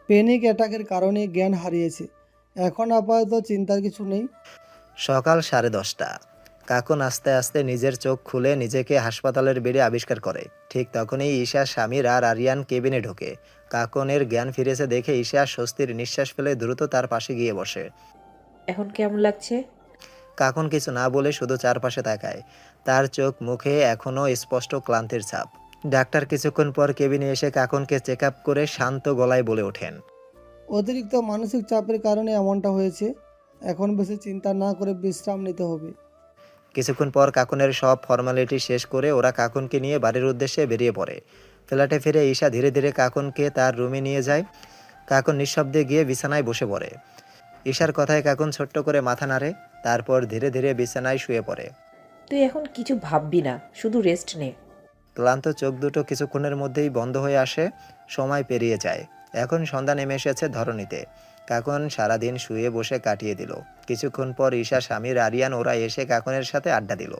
প্যানিক অ্যাটাকের কারণে জ্ঞান হারিয়েছে। এখন আপাতত চিন্তার কিছু নেই। সকাল 10:30। কাকুন আস্তে আস্তে নিজের চোখ খুলে নিজেকে হাসপাতালের বেডে আবিষ্কার করে। ঠিক তখনই ঈশা, স্বামীর আর আরিয়ান কেবিনে ঢোকে। কাকুনের জ্ঞান ফিরেছে দেখে ঈশা স্বস্তির নিঃশ্বাস ফেলে দ্রুত তার পাশে গিয়ে বসে। এখন কেমন লাগছে? কাকুন কিছু না বলে শুধু চারপাশে তাকায়। তার চোখ মুখে এখনও স্পষ্ট ক্লান্তির ছাপ। ডাক্তার কিছুক্ষণ পর কেবিনে এসে কাকুনকে চেক আপ করে শান্ত গলায় বলে ওঠেন, অতিরিক্ত মানসিক চাপের কারণে এমনটা হয়েছে। এখন বেশি চিন্তা না করে বিশ্রাম নিতে হবে। কিছুক্ষণ পর কাকুনের সব ফর্মালিটি শেষ করে ওরা কাকুনকে নিয়ে বাড়ির উদ্দেশ্যে বেরিয়ে পড়ে। ফ্ল্যাটে ফিরে ঈশা ধীরে ধীরে কাকুনকে তার রুমে নিয়ে যায়। কাকুন নিঃশব্দে গিয়ে বিছানায় বসে পড়ে। ঈশার কথায় কাকুন ছোট্ট করে মাথা নাড়ে। তারপর ধীরে ধীরে বিছানায় শুয়ে পড়ে। তুই এখন কিছু ভাববি না, শুধু রেস্ট নে। ক্লান্ত চোখ দুটো কিছুক্ষণের মধ্যেই বন্ধ হয়ে আসে। সময় পেরিয়ে যায়। এখন সন্ধ্যা নেমে এসেছে ধরণীতে। কাকন সারাদিন শুয়ে বসে কাটিয়ে দিল। কিছুক্ষণ পর ঈশা, স্বামীর আরিয়ান ওরা এসে কাকনের সাথে আড্ডা দিল।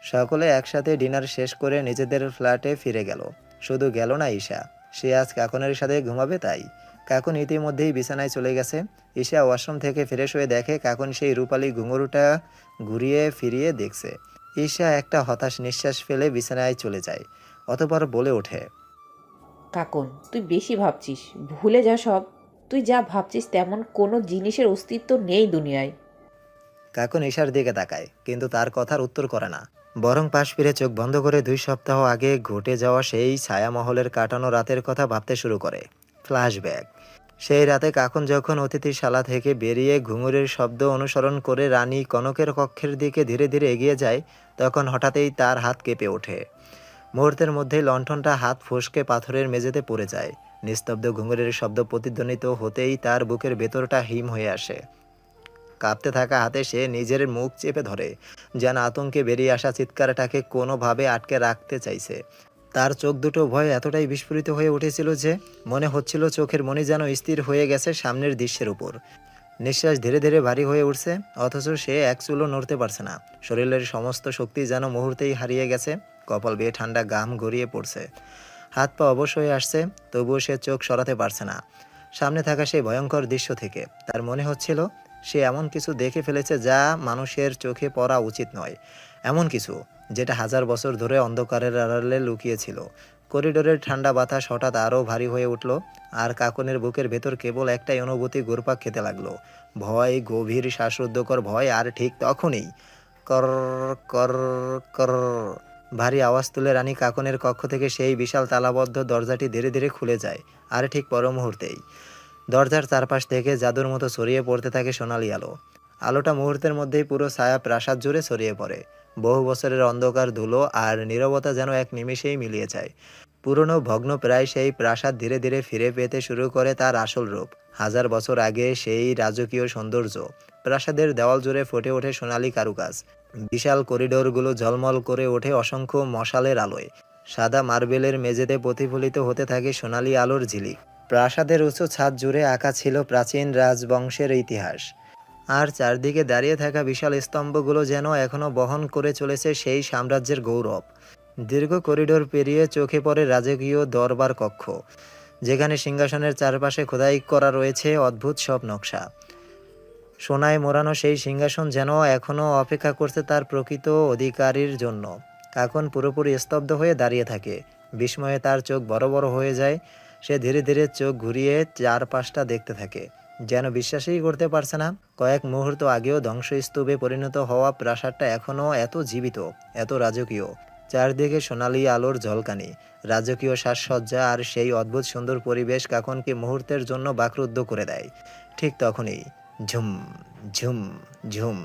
সকলে একসাথে ডিনার শেষ করে নিজেদের ফ্ল্যাটে ফিরে গেল। শুধু গেল না ঈশা, সে আজ কাকনের সাথে ঘুমাবে তাই। কাকন ইতিমধ্যেই বিছানায় চলে গেছে। ঈশা ওয়াশরুম থেকে ফ্রেশ হয়ে দেখে কাকন সেই রূপালী ঘুঙুরুটা ঘুরিয়ে ফিরিয়ে দেখছে। ঈশা একটা হতাশ নিঃশ্বাস ফেলে বিছানায় চলে যায়। অতঃপর বলে ওঠে, কাকন, তুই বেশি ভাবছিস, ভুলে যা সব। তুই যা ভাবছিস তেমন কোনো জিনিসের অস্তিত্ব নেই দুনিয়ায়। কাকন ঈশার দিকে তাকায়, কিন্তু তার কথার উত্তর করে না। বরং পাশ ফিরে চোখ বন্ধ করে 2 সপ্তাহ আগে ঘটে যাওয়া সেই ছায়ামহলের কাটানো রাতের কথা ভাবতে শুরু করে। ফ্ল্যাশব্যাক। সেই রাতে কাকন যখন অতিথিশালা থেকে বেরিয়ে ঘুঙুরের শব্দ অনুসরণ করে রানী কনকের কক্ষের দিকে ধীরে ধীরে এগিয়ে যায়, তখন হঠাৎই তার হাত কেঁপে ওঠে। মুহূর্তের মধ্যেই লণ্ঠনটা হাত ফসকে পাথরের মেঝেতে পড়ে যায়। নিস্তব্ধ ঘুঙুরের শব্দ প্রতিধ্বনিত হতেই তার বুকের ভেতরটা হিম হয়ে আসে। কাঁপতে থাকা হাতে সে নিজের মুখ চেপে ধরে, যেন আতঙ্কে বেরিয়ে আসা চিৎকারটাকে কোনোভাবে আটকে রাখতে চাইছে। তার চোখ দুটো ভয়ে এতটাই বিস্ফোরিত হয়ে উঠেছিল যে মনে হচ্ছিল চোখের মণি যেন স্থির হয়ে গেছে সামনের দৃশ্যের উপর। নিঃশ্বাস ধীরে ধীরে ভারী হয়ে উঠছে, অথচ সে এক চুলও নড়তে পারছে না। শরীরের সমস্ত শক্তি যেন মুহূর্তেই হারিয়ে গেছে। কপাল বেয়ে ঠান্ডা ঘাম গড়িয়ে পড়ছে। হাত পা অবশ হয়ে আসছে, তবুও সে চোখ সরাতে পারছে না সামনে থাকা সেই ভয়ঙ্কর দৃশ্য থেকে। তার মনে হচ্ছিল সে এমন কিছু দেখে ফেলেছে যা মানুষের চোখে পড়া উচিত নয়। এমন কিছু যেটা 1000 বছর ধরে অন্ধকারের আড়ালে লুকিয়েছিল। করিডোরের ঠান্ডা বাতাস হঠাৎ আরও ভারী হয়ে উঠল, আর কাকনের বুকের ভেতর কেবল একটাই অনুভূতি ঘুরপাক খেতে লাগলো। ভয়, গভীর শ্বাসরুদ্ধকর ভয়। আর ঠিক তখনই কর কর কর ভারী আওয়াজ তুলে রানী কাকনের কক্ষ থেকে সেই বিশাল তালাবদ্ধ দরজাটি ধীরে ধীরে খুলে যায়। আর ঠিক পর মুহূর্তেই দরজার চারপাশ থেকে জাদুর মতো ছড়িয়ে পড়তে থাকে সোনালি আলো। আলোটা মুহূর্তের মধ্যেই পুরো ছায়া প্রাসাদ জুড়ে ছড়িয়ে পড়ে। বহু বছরের অন্ধকার, ধুলো আর নীরবতা যেন এক নিমেষেই মিলিয়ে যায়। পুরনো ভগ্ন প্রায় সেই প্রাসাদ ধীরে ধীরে ফিরে পেতে শুরু করে তার আসল রূপ। 1000 বছর আগে সেই রাজকীয় সৌন্দর্য। প্রাসাদের দেওয়াল জুড়ে ফুটে ওঠে সোনালি কারুকাজ। বিশাল করিডোরগুলো ঝলমল করে ওঠে অসংখ্য মশালের আলোয়। সাদা মার্বেলের মেঝেতে প্রতিফলিত হতে থাকে সোনালি আলোর ঝিলিক। প্রাসাদের উঁচু ছাদ জুড়ে আঁকা ছিল প্রাচীন রাজবংশের ইতিহাস। আর চারদিকে দাঁড়িয়ে থাকা বিশাল স্তম্ভগুলো যেন এখনও বহন করে চলেছে সেই সাম্রাজ্যের গৌরব। দীর্ঘ করিডোর পেরিয়ে চোখে পড়ে রাজকীয় দরবার কক্ষ, যেখানে সিংহাসনের চারপাশে খোদাই করা রয়েছে অদ্ভুত সব নকশা। সোনায় মোড়ানো সেই সিংহাসন যেন এখনও অপেক্ষা করছে তার প্রকৃত অধিকারীর জন্য। কাকন পুরোপুরি স্তব্ধ হয়ে দাঁড়িয়ে থাকে। বিস্ময়ে তার চোখ বড় বড় হয়ে যায়। সে ধীরে ধীরে চোখ ঘুরিয়ে চারপাশটা দেখতে থাকে, যেন বিশ্বাসই করতে পারছে না কয়েক মুহূর্ত আগেও ধ্বংসস্তূপে পরিণত হওয়া প্রাসাদটা এখনও এত জীবিত, এত রাজকীয়। চারদিকে সোনালি আলোর ঝলকানি, রাজকীয় সাজসজ্জা আর সেই অদ্ভুত সুন্দর পরিবেশ কাকনকে মুহূর্তের জন্য বাকরুদ্ধ করে দেয়। ঠিক তখনই ঝুম ঝুম ঝুম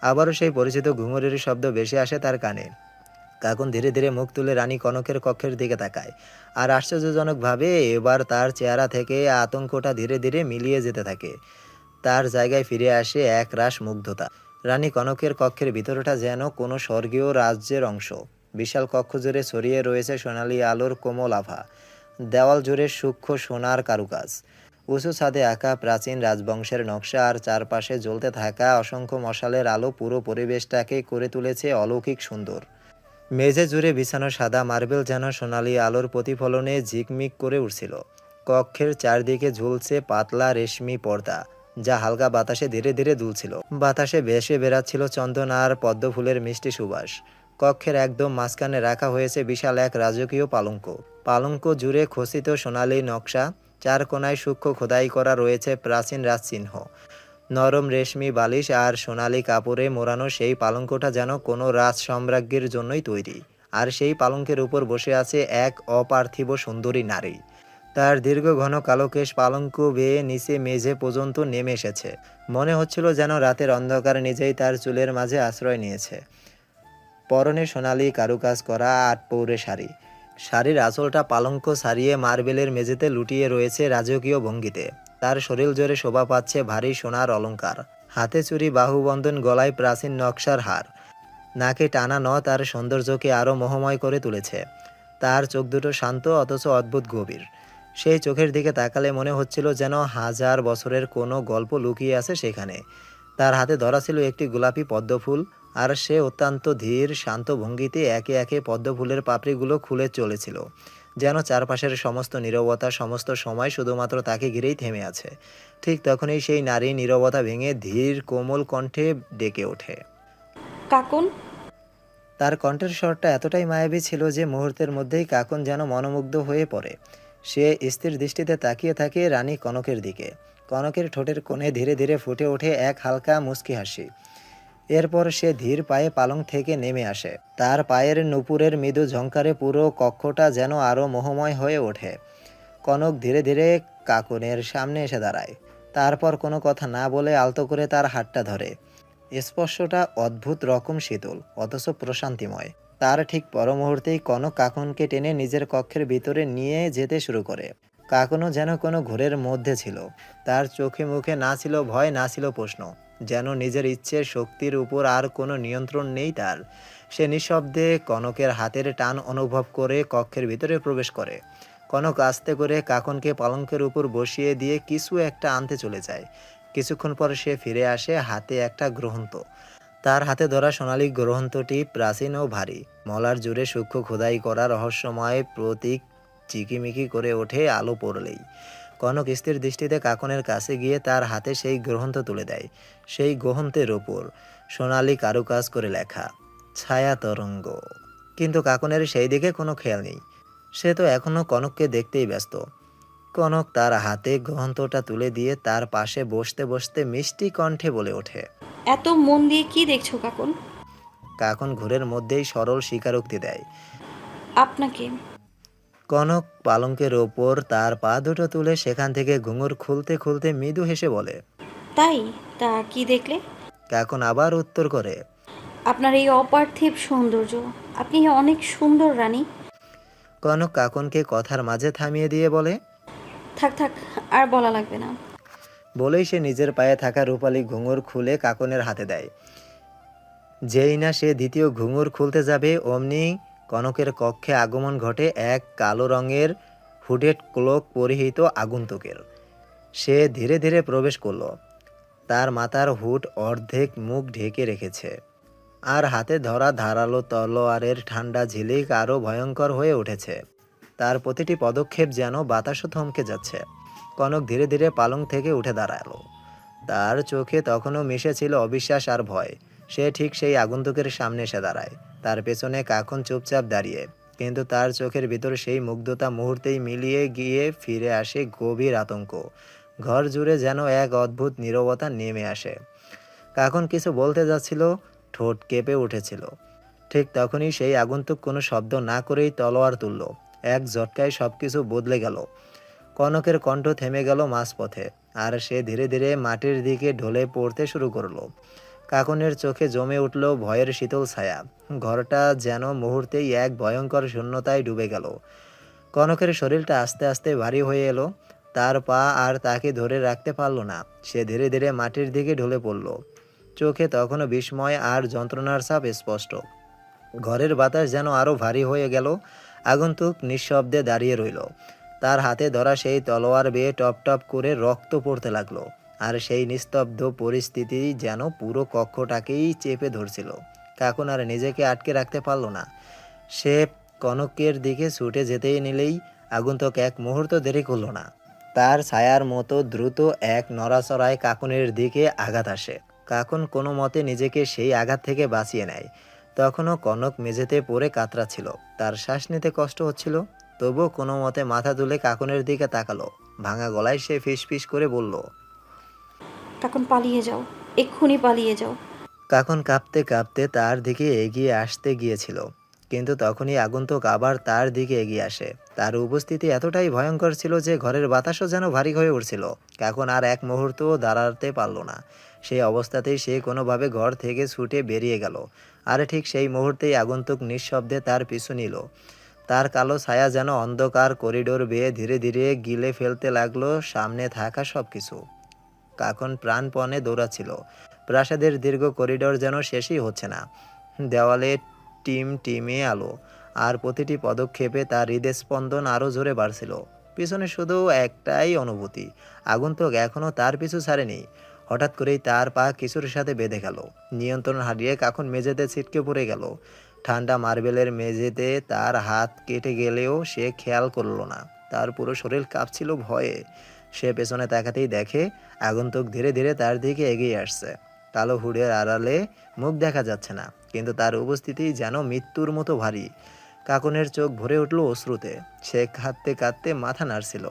আবারও সেই পরিচিত ঘুঙুরের শব্দ ভেসে আসে তার কানে। কাকন ধীরে ধীরে মুখ তুলে রানী কনকের কক্ষের দিকে তাকায়। আর আশ্চর্যজনকভাবে এবার তার চেহারা থেকে আতঙ্কটা ধীরে ধীরে মিলিয়ে যেতে থাকে। তার জায়গায় ফিরে আসে এক রাশ মুগ্ধতা। রানী কনকের কক্ষের ভিতরটা যেন কোনো স্বর্গীয় রাজ্যের অংশ। বিশাল কক্ষ জুড়ে ছড়িয়ে রয়েছে সোনালি আলোর কোমল আভা। দেওয়াল জুড়ে সূক্ষ্ম সোনার কারুকাজ, উঁচু ছাদে আঁকা প্রাচীন রাজবংশের নকশা, আর চারপাশে জ্বলতে থাকা অসংখ্য মশালের আলো পুরো পরিবেশটাকে করে তুলেছে অলৌকিক সুন্দর। মেঝে জুড়ে বিছানো সাদা মার্বেল যেন সোনালি আলোর প্রতিফলনে ঝিকমিক করে উঠছিল। কক্ষের চারদিকে ঝুলছে পাতলা রেশমি পর্দা, যা হালকা বাতাসে ধীরে ধীরে দুলছিল। বাতাসে ভেসে বেড়াচ্ছিল চন্দন আর পদ্ম ফুলের মিষ্টি সুবাস। কক্ষের একদম মাঝখানে রাখা হয়েছে বিশাল এক রাজকীয় পালঙ্ক। পালঙ্ক জুড়ে খচিত সোনালি নকশা, চার কোনায় সূক্ষ্ম খোদাই করা রয়েছে প্রাচীন রাজচিহ্ন। নরম রেশমি বালিশ আর সোনালি কাপড়ে মোড়ানো সেই পালঙ্কটা যেন কোনো রাজ সম্রাজ্ঞীর জন্যই তৈরি। আর সেই পালঙ্কের উপর বসে আছে এক অপার্থিব সুন্দরী নারী। তার দীর্ঘ ঘন কালো কেশ পালঙ্ক বেয়ে নিচে মেঝে পর্যন্ত নেমে এসেছে। মনে হচ্ছিল যেন রাতের অন্ধকার নিজেই তার চুলের মাঝে আশ্রয় নিয়েছে। পরনে সোনালি কারুকাজ করা আটপৌরে শাড়ি। শাড়ির আঁচলটা পালঙ্ক ছাড়িয়ে মার্বেলের মেঝেতে লুটিয়ে রয়েছে রাজকীয় ভঙ্গিতে। তার শরীর জোরে শোভা পাচ্ছে ভারী সোনার অলংকার। হাতে চুড়ি, বাহুবন্ধন, গলায় প্রাচীন নকশার হার। নাকে টানা নথ তার সৌন্দর্যকে আরও মোহময় করে তুলেছে। তার চোখ দুটো শান্ত অথচ অদ্ভুত গভীর। সেই চোখের দিকে তাকালে মনে হচ্ছিল যেন হাজার বছরের কোনো গল্প লুকিয়ে আছে সেখানে। তার হাতে ধরা ছিল একটি গোলাপি পদ্মফুল, আর সে অত্যন্ত ধীর শান্ত ভঙ্গিতে একে একে পদ্মফুলের পাপড়িগুলো খুলে চলেছিল, যেন চারপাশের সমস্ত নীরবতা সমস্ত সময় শুধুমাত্র তাকে ঘিরেই থেমে আছে। ঠিক তখনই সেই নারী নীরবতা ভেঙে ধীর কোমল কণ্ঠে ডেকে ওঠে। কাকুন। তার কণ্ঠের স্বরটা এতটাই মায়াবী ছিল যে মুহূর্তের মধ্যেই কাকন যেন মনোমুগ্ধ হয়ে পড়ে। সে স্থির দৃষ্টিতে তাকিয়ে থাকে রানী কনকের দিকে। কনকের ঠোঁটের কোণে ধীরে ধীরে ফুটে ওঠে এক হালকা মুচকি হাসি। এরপর সে ধীর পায়ে পালং থেকে নেমে আসে। তার পায়ের নুপুরের মৃদু ঝংকারে পুরো কক্ষটা যেন আরও মোহময় হয়ে ওঠে। কনক ধীরে ধীরে কাকনের সামনে এসে দাঁড়ায়। তারপর কোনো কথা না বলে আলতো করে তার হাতটা ধরে। স্পর্শটা অদ্ভুত রকম শীতল অথচ প্রশান্তিময়। তার ঠিক পর মুহূর্তেই কনক কাকনকে টেনে নিজের কক্ষের ভিতরে নিয়ে যেতে শুরু করে। কাকনও যেন কোনো ঘোরের মধ্যে ছিল। তার চোখে মুখে না ছিল ভয় না ছিল প্রশ্ন, যেন নিজের ইচ্ছের শক্তির উপর আর কোনো নিয়ন্ত্রণ নেই তার। সে নিঃশব্দে কনকের হাতের টান অনুভব করে কক্ষের ভিতরে প্রবেশ করে। কনক আস্তে করে কাকনকে পালঙ্কের উপর বসিয়ে দিয়ে কিছু একটা আনতে চলে যায়। কিছুক্ষণ পর সে ফিরে আসে হাতে একটা গ্রন্থ। তার হাতে ধরা সোনালী গ্রন্থটি প্রাচীন ও ভারী, মলার জুড়ে সূক্ষ্ম খোদাই করা রহস্যময় প্রতীক চিকিমিকি করে ওঠে আলো পড়লেই। কনক স্থির দৃষ্টিতে কাকনের কাছে গিয়ে তার হাতে সেই গ্রন্থ তুলে দেয়। সেই গ্রন্থের ওপর সোনালী কারুকাজ করে লেখা ছায়া তরঙ্গ। কিন্তু কাকনের সেই দিকে কোনো খেয়াল নেই। সে তো এখনও কনককে দেখতেই ব্যস্ত। কনক তার হাতে গ্রন্থটা তুলে দিয়ে তার পাশে বসতে বসতে মিষ্টি কণ্ঠে বলে ওঠে। এত মন দিয়ে কি দেখছো কাকুন? কাকন ঘোরের মধ্যেই সরল স্বীকারোক্তি দেয়। আপনাকে। কনক পালঙ্কের ওপর তার পা দুটো তুলে সেখান থেকে ঘুঙুর খুলতে খুলতে মৃদু হেসে বলে, তাই? তা কি দেখলে? কাকন আবার উত্তর করে, আপনার এই অপার্থিব সৌন্দর্য। আপনি অনেক সুন্দর রানী। কনক কাকনকে কথার মাঝে থামিয়ে দিয়ে বলে, থাক থাক, আর বলা লাগবে না। বলেই সে নিজের পায়ে থাকা রূপালী ঘুঙুর খুলে কাকনের হাতে দেয়। যেই না সে দ্বিতীয় ঘুঙুর খুলতে যাবে অমনি কনকের কক্ষে আগমন ঘটে এক কালো রঙের হুডেড ক্লোক পরিহিত আগন্তুকের। সে ধীরে ধীরে প্রবেশ করল। তার মাথার হুড অর্ধেক মুখ ঢেকে রেখেছে, আর হাতে ধরা ধারালো তলোয়ারের ঠান্ডা ঝিলিক আরও ভয়ঙ্কর হয়ে উঠেছে। তার প্রতিটি পদক্ষেপ যেন বাতাসও থমকে যাচ্ছে। কনক ধীরে ধীরে পালং থেকে উঠে দাঁড়ালো। তার চোখে তখনও মিশেছিল অবিশ্বাস আর ভয়। সে ঠিক সেই আগন্তুকের সামনে এসে দাঁড়ায়। তার পেছনে কাকন চুপচাপ দাঁড়িয়ে, কিন্তু তার চোখের ভিতর সেই মুগ্ধতা মুহূর্তেই মিলিয়ে গিয়ে ফিরে আসে গভীর আতঙ্ক। ঘর জুড়ে যেন এক অদ্ভুত নীরবতা নেমে আসে। কাকন কিছু বলতে যাচ্ছিল, ঠোঁট কেঁপে উঠেছিল। ঠিক তখনই সেই আগন্তুক কোনো শব্দ না করেই তলোয়ার তুলল। এক ঝটকায় সবকিছু বদলে গেল। কনকের কণ্ঠ থেমে গেল মাঝপথে, আর সে ধীরে ধীরে মাটির দিকে ঢলে পড়তে শুরু করলো। কাকনের চোখে জমে উঠল ভয়ের শীতল ছায়া। ঘরটা যেন মুহূর্তেই এক ভয়ঙ্কর শূন্যতায় ডুবে গেল। কনকের শরীরটা আস্তে আস্তে ভারী হয়ে এলো। তার পা আর তাকে ধরে রাখতে পারল না। সে ধীরে ধীরে মাটির দিকে ঢলে পড়ল। চোখে তখনও বিস্ময় আর যন্ত্রণার ছাপ স্পষ্ট। ঘরের বাতাস যেন আরও ভারী হয়ে গেল। আগন্তুক নিঃশব্দে দাঁড়িয়ে রইল। তার হাতে ধরা সেই তলোয়ার বেয়ে টপ টপ করে রক্ত পড়তে লাগলো, আর সেই নিস্তব্ধ পরিস্থিতি যেন পুরো কক্ষটাকেই চেপে ধরছিল। কাকন আর নিজেকে আটকে রাখতে পারল না। সে কনকের দিকে ছুটে যেতেই নিলেই আগন্তুক এক মুহূর্ত দেরি করল না। তার ছায়ার মতো দ্রুত এক নড়াচড়ায় কাকনের দিকে আঘাত আসে। কাকন কোনো মতে নিজেকে সেই আঘাত থেকে বাঁচিয়ে নেয়। তখনও কনক মেঝেতে পড়ে কাতরাচ্ছিল। তার শ্বাস নিতে কষ্ট হচ্ছিল। তবুও কোনো মতে মাথা তুলে কাকনের দিকে তাকালো। ভাঙা গলায় সে ফিসফিস করে বলল, কাকুন পালিয়ে যাও, এক্ষুনি পালিয়ে যাও। কাকন কাঁপতে কাঁপতে তার দিকে এগিয়ে আসতে গিয়েছিল, কিন্তু তখনই আগন্তুক আবার তার দিকে এগিয়ে আসে। তার উপস্থিতি এতটাই ভয়ঙ্কর ছিল যে ঘরের বাতাসও যেন ভারী হয়ে উঠছিল। কাকন আর এক মুহূর্তও দাঁড়াতে পারল না। সেই অবস্থাতেই সে কোনোভাবে ঘর থেকে ছুটে বেরিয়ে গেল। আর ঠিক সেই মুহূর্তেই আগন্তুক নিঃশব্দে তার পিছু নিল। তার কালো ছায়া যেন অন্ধকার করিডোর বেয়ে ধীরে ধীরে গিলে ফেলতে লাগলো সামনে থাকা সব কিছু। কাকন প্রাণপণে দৌড়াচ্ছিল। প্রাসাদের দীর্ঘ করিডোর যেন শেষই হচ্ছে না। দেওয়ালে টিমটিমে আলো, আর প্রতিটি পদক্ষেপে তার হৃদস্পন্দন আরও জোরে বাড়ছিল। পিছনে শুধু একটাই অনুভূতি, আগন্তুক এখনও তার পিছু ছাড়েনি। হঠাৎ করেই তার পা কিছুর সাথে বেঁধে গেল। নিয়ন্ত্রণ হারিয়ে কাকুন মেঝেতে ছিটকে পড়ে গেল। ঠান্ডা মার্বেলের মেঝেতে তার হাত কেটে গেলেও সে খেয়াল করল না। তার পুরো শরীর কাঁপছিল ভয়ে। সে পেছনে তাকাতেই দেখে আগন্তুক ধীরে ধীরে তার দিকে এগিয়ে আসছে। কালো হুডের আড়ালে মুখ দেখা যাচ্ছে না, কিন্তু তার উপস্থিতি যেন মৃত্যুর মতো ভারী। কাকুনের চোখ ভরে উঠল অশ্রুতে। সে কাঁদতে কাঁদতে মাথা নাড়ছিল।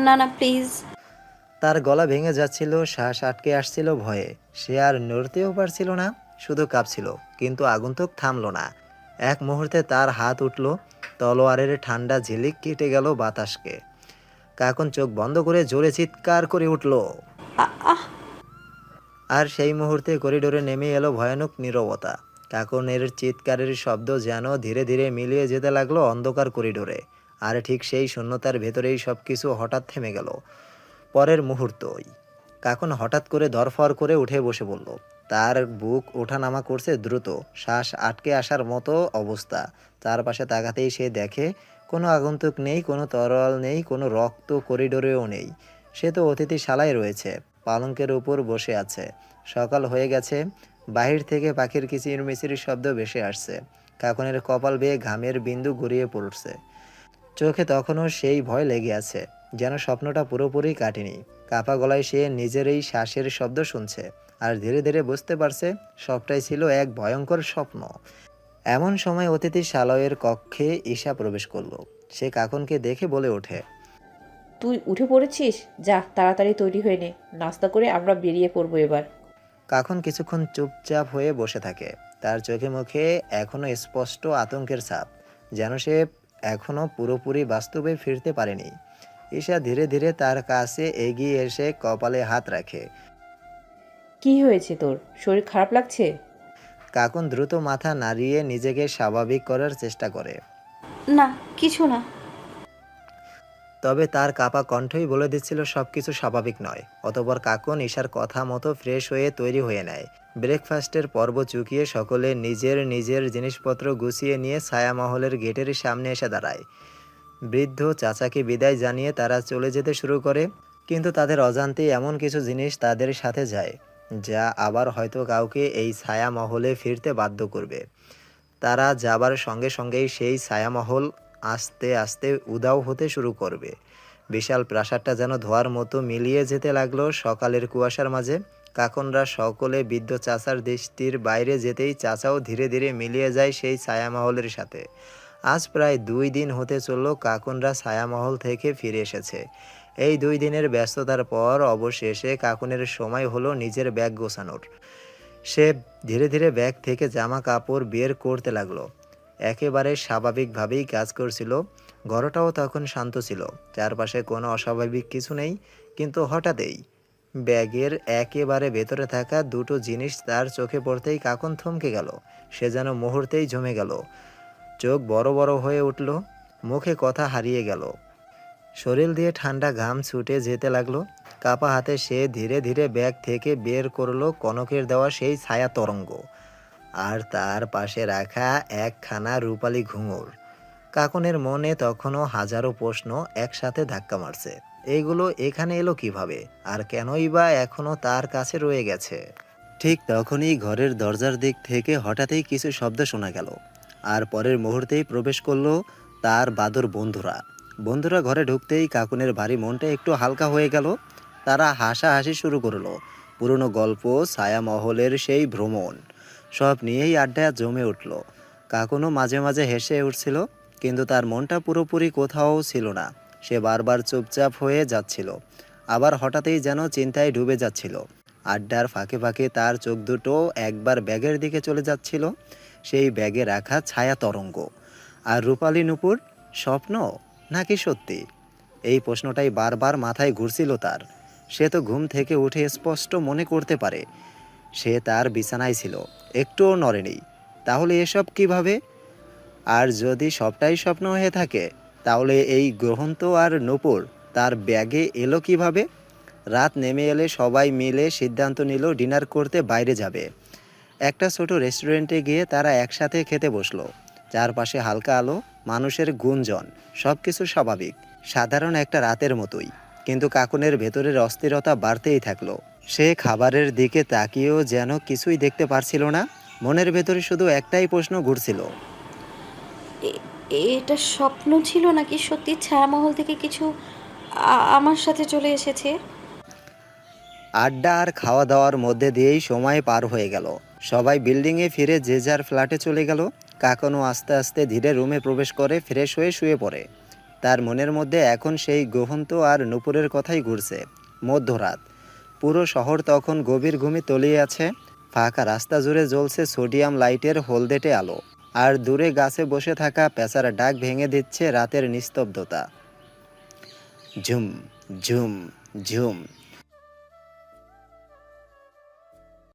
না না প্লিজ। তার গলা ভেঙে যাচ্ছিল, শ্বাস আটকে আসছিল ভয়ে। সে আর নড়তেও পারছিল না, শুধু কাঁপছিল। কিন্তু আগন্তুক থামল না। এক মুহূর্তে তার হাত উঠল, তলোয়ারের ঠান্ডা ঝিলিক কেটে গেল বাতাসকে। কাকুন চোখ বন্ধ করে জোরে চিৎকার করে উঠল। আহ আর সেই মুহূর্তে করিডোরে নেমে এলো ভয়ানক নীরবতা। কাকুনের চিৎকারের শব্দ যেন ধীরে ধীরে মিলিয়ে যেতে লাগলো অন্ধকার করিডোরে। আর ঠিক সেই শূন্যতার ভেতরেই সবকিছু হঠাৎ থেমে গেল। পরের মুহূর্তই কাকুন হঠাৎ করে ধরফর করে উঠে বসে পড়ল। তার বুক ওঠানামা করছে দ্রুত, শ্বাস আটকে আসার মতো অবস্থা। চারপাশে তাকাতেই সে দেখে কোনো আগন্তুক নেই, কোনো তরোয়াল নেই, কোনো রক্ত করিডোরেও নেই। সে তো অতিথিশালায় রয়েছে, পালঙ্কের উপর বসে আছে। সকাল হয়ে গেছে, বাহির থেকে পাখির কিচিরমিচির শব্দ ভেসে আসছে। কাকুনের কপাল বেয়ে ঘামের বিন্দু গড়িয়ে পড়ছে। চোখে তখনও সেই ভয় লেগে আছে, যেন স্বপ্নটা পুরোপুরি কাটেনি। কাপা গলায় সে নিজের এই শ্বাসের শব্দ শুনছে, আর ধীরে ধীরে বুঝতে পারছে সবটাই ছিল এক ভয়ঙ্কর স্বপ্ন। এমন সময় অতিথিশালয়ের কক্ষে ঈশা প্রবেশ করলো। সে কাকুনকে দেখে বলে ওঠে, তুই উঠে পড়েছিস? যা তাড়াতাড়ি তৈরি হয়ে নে, নাস্তা করে আমরা বেরিয়ে পড়বো এবার। কাকুন কিছুক্ষণ চুপচাপ হয়ে বসে থাকে। তার চোখে মুখে এখনো স্পষ্ট আতঙ্কের ছাপ, যেন সে এখনো পুরোপুরি বাস্তবে ফিরতে পারেনি। ঈশা ধীরে ধীরে তার কাছে এগিয়ে এসে কপালে হাত রাখে। কি হয়েছে তোর? শরীর খারাপ লাগছে? কাকুন দ্রুত মাথা নাড়িয়ে নিজেকে স্বাভাবিক করার চেষ্টা করে। না, কিছু না। তবে তার কাপা কণ্ঠই বলে দিচ্ছিল সবকিছু স্বাভাবিক নয়। অতঃপর কাকুন ঈশার কথা মতো ফ্রেশ হয়ে তৈরি হয়ে নেয়। ব্রেকফাস্টের পর্ব চুকিয়ে সকলে নিজের নিজের জিনিসপত্র গুছিয়ে নিয়ে ছায়ামহলের গেটের সামনে এসে দাঁড়ায়। বৃদ্ধ চাচাকে বিদায় জানিয়ে তারা চলে যেতে শুরু করে, কিন্তু তাদের অজান্তেই এমন কিছু জিনিস তাদের সাথে যায়, যা আবার হয়তো কাউকে এই ছায়ামহলে ফিরতে বাধ্য করবে। তারা যাবার সঙ্গে সঙ্গেই সেই ছায়ামহল আস্তে আস্তে উধাও হতে শুরু করবে। বিশাল প্রাসাদটা যেন ধোঁয়ার মতো মিলিয়ে যেতে লাগলো সকালের কুয়াশার মাঝে। কাকনরা সকলে বৃদ্ধ চাচার দৃষ্টির বাইরে যেতেই চাচাও ধীরে ধীরে মিলিয়ে যায় সেই ছায়ামহলের সাথে। আজ প্রায় 2 দিন হতে চলল কাকনরা ছায়ামহল থেকে ফিরে এসেছে। এই 2 দিনের ব্যস্ততার পর অবশেষে কাকুনের সময় হলো নিজের ব্যাগ গোছানোর। সে ধীরে ধীরে ব্যাগ থেকে জামা কাপড় বের করতে লাগলো। একেবারে স্বাভাবিকভাবেই কাজ করছিল। ঘরটাও তখন শান্ত ছিল, চারপাশে কোনো অস্বাভাবিক কিছু নেই। কিন্তু হঠাৎই ব্যাগের একেবারে ভেতরে থাকা 2টো জিনিস তার চোখে পড়তেই কাকুন থমকে গেল। সে যেন মুহূর্তেই জমে গেল। চোখ বড় বড় হয়ে উঠল, মুখে কথা হারিয়ে গেল। শরীর দিয়ে ঠান্ডা ঘাম ছুটে যেতে লাগলো। কাপা হাতে সে ধীরে ধীরে ব্যাগ থেকে বের করলো কনকের দেওয়া সেই ছায়া তরঙ্গ, আর তার পাশে রাখা একখানা রূপালী ঘুঙুর। কাকুনের মনে তখনও হাজারো প্রশ্ন একসাথে ধাক্কা মারছে। এইগুলো এখানে এলো কিভাবে, আর কেনই বা এখনো তার কাছে রয়ে গেছে? ঠিক তখনই ঘরের দরজার দিক থেকে হঠাৎই কিছু শব্দ শোনা গেল, আর পরের মুহূর্তেই প্রবেশ করলো তার বাদর বন্ধুরা ঘরে ঢুকতেই কাকুনের ভারী মনটা একটু হালকা হয়ে গেল। তারা হাসাহাসি শুরু করলো। পুরনো গল্প, ছায়ামহলের সেই ভ্রমণ, সব নিয়েই আড্ডা জমে উঠল। কাকুনও মাঝে মাঝে হেসে উঠছিল, কিন্তু তার মনটা পুরোপুরি কোথাও ছিল না। সে বারবার চুপচাপ হয়ে যাচ্ছিল, আবার হঠাৎই যেন চিন্তায় ডুবে যাচ্ছিল। আড্ডার ফাঁকে ফাঁকে তার চোখ দুটো একবার ব্যাগের দিকে চলে যাচ্ছিল, সেই ব্যাগে রাখা ছায়া তরঙ্গ আর রূপালী নূপুর। স্বপ্ন নাকি সত্যি? এই প্রশ্নটাই বারবার মাথায় ঘুরছিল তার। সে তো ঘুম থেকে উঠে স্পষ্ট মনে করতে পারে সে তার বিছানায় ছিল, একটুও নড়েনি। তাহলে এসব কিভাবে? আর যদি সবটাই স্বপ্ন হয়ে থাকে, তাহলে এই গ্রহন্ত আর নূপুর তার ব্যাগে এলো কিভাবে? রাত নেমে এলে সবাই মিলে সিদ্ধান্ত নিল ডিনার করতে বাইরে যাবে। একটা ছোট রেস্টুরেন্টে গিয়ে তারা একসাথে খেতে বসলো। চারপাশে হালকা আলো, মানুষের গুঞ্জন, সবকিছু স্বাভাবিক, সাধারণ একটা রাতের মতোই। কিন্তু কাকুনের ভেতরের অস্থিরতা বাড়তেই থাকলো। সে খাবারের দিকে তাকিয়েও যেন কিছুই দেখতে পারছিল না। মনের ভেতরে শুধু একটাই প্রশ্ন ঘুরছিল, এ- এটা স্বপ্ন ছিল নাকি সত্যি ছায়ামহল থেকে কিছু আমার সাথে চলে এসেছে? আড্ডা আর খাওয়া দাওয়ার মধ্যে দিয়েই সময় পার হয়ে গেল। সবাই বিল্ডিংয়ে ফিরে যে যার ফ্ল্যাটে চলে গেল। কাকনও আস্তে আস্তে ধীরে রুমে প্রবেশ করে ফ্রেশ হয়ে শুয়ে পড়ে। তার মনের মধ্যে এখন সেই গোহন্ত আর নুপুরের কথাই ঘুরছে। মধ্যরাত, পুরো শহর তখন গভীর ঘুমে তলিয়ে আছে। ফাঁকা রাস্তা জুড়ে জ্বলছে সোডিয়াম লাইটের হলদেটে আলো, আর দূরে গাছে বসে থাকা পেঁচার ডাক ভেঙে দিচ্ছে রাতের নিস্তব্ধতা। ঝুম ঝুম ঝুম।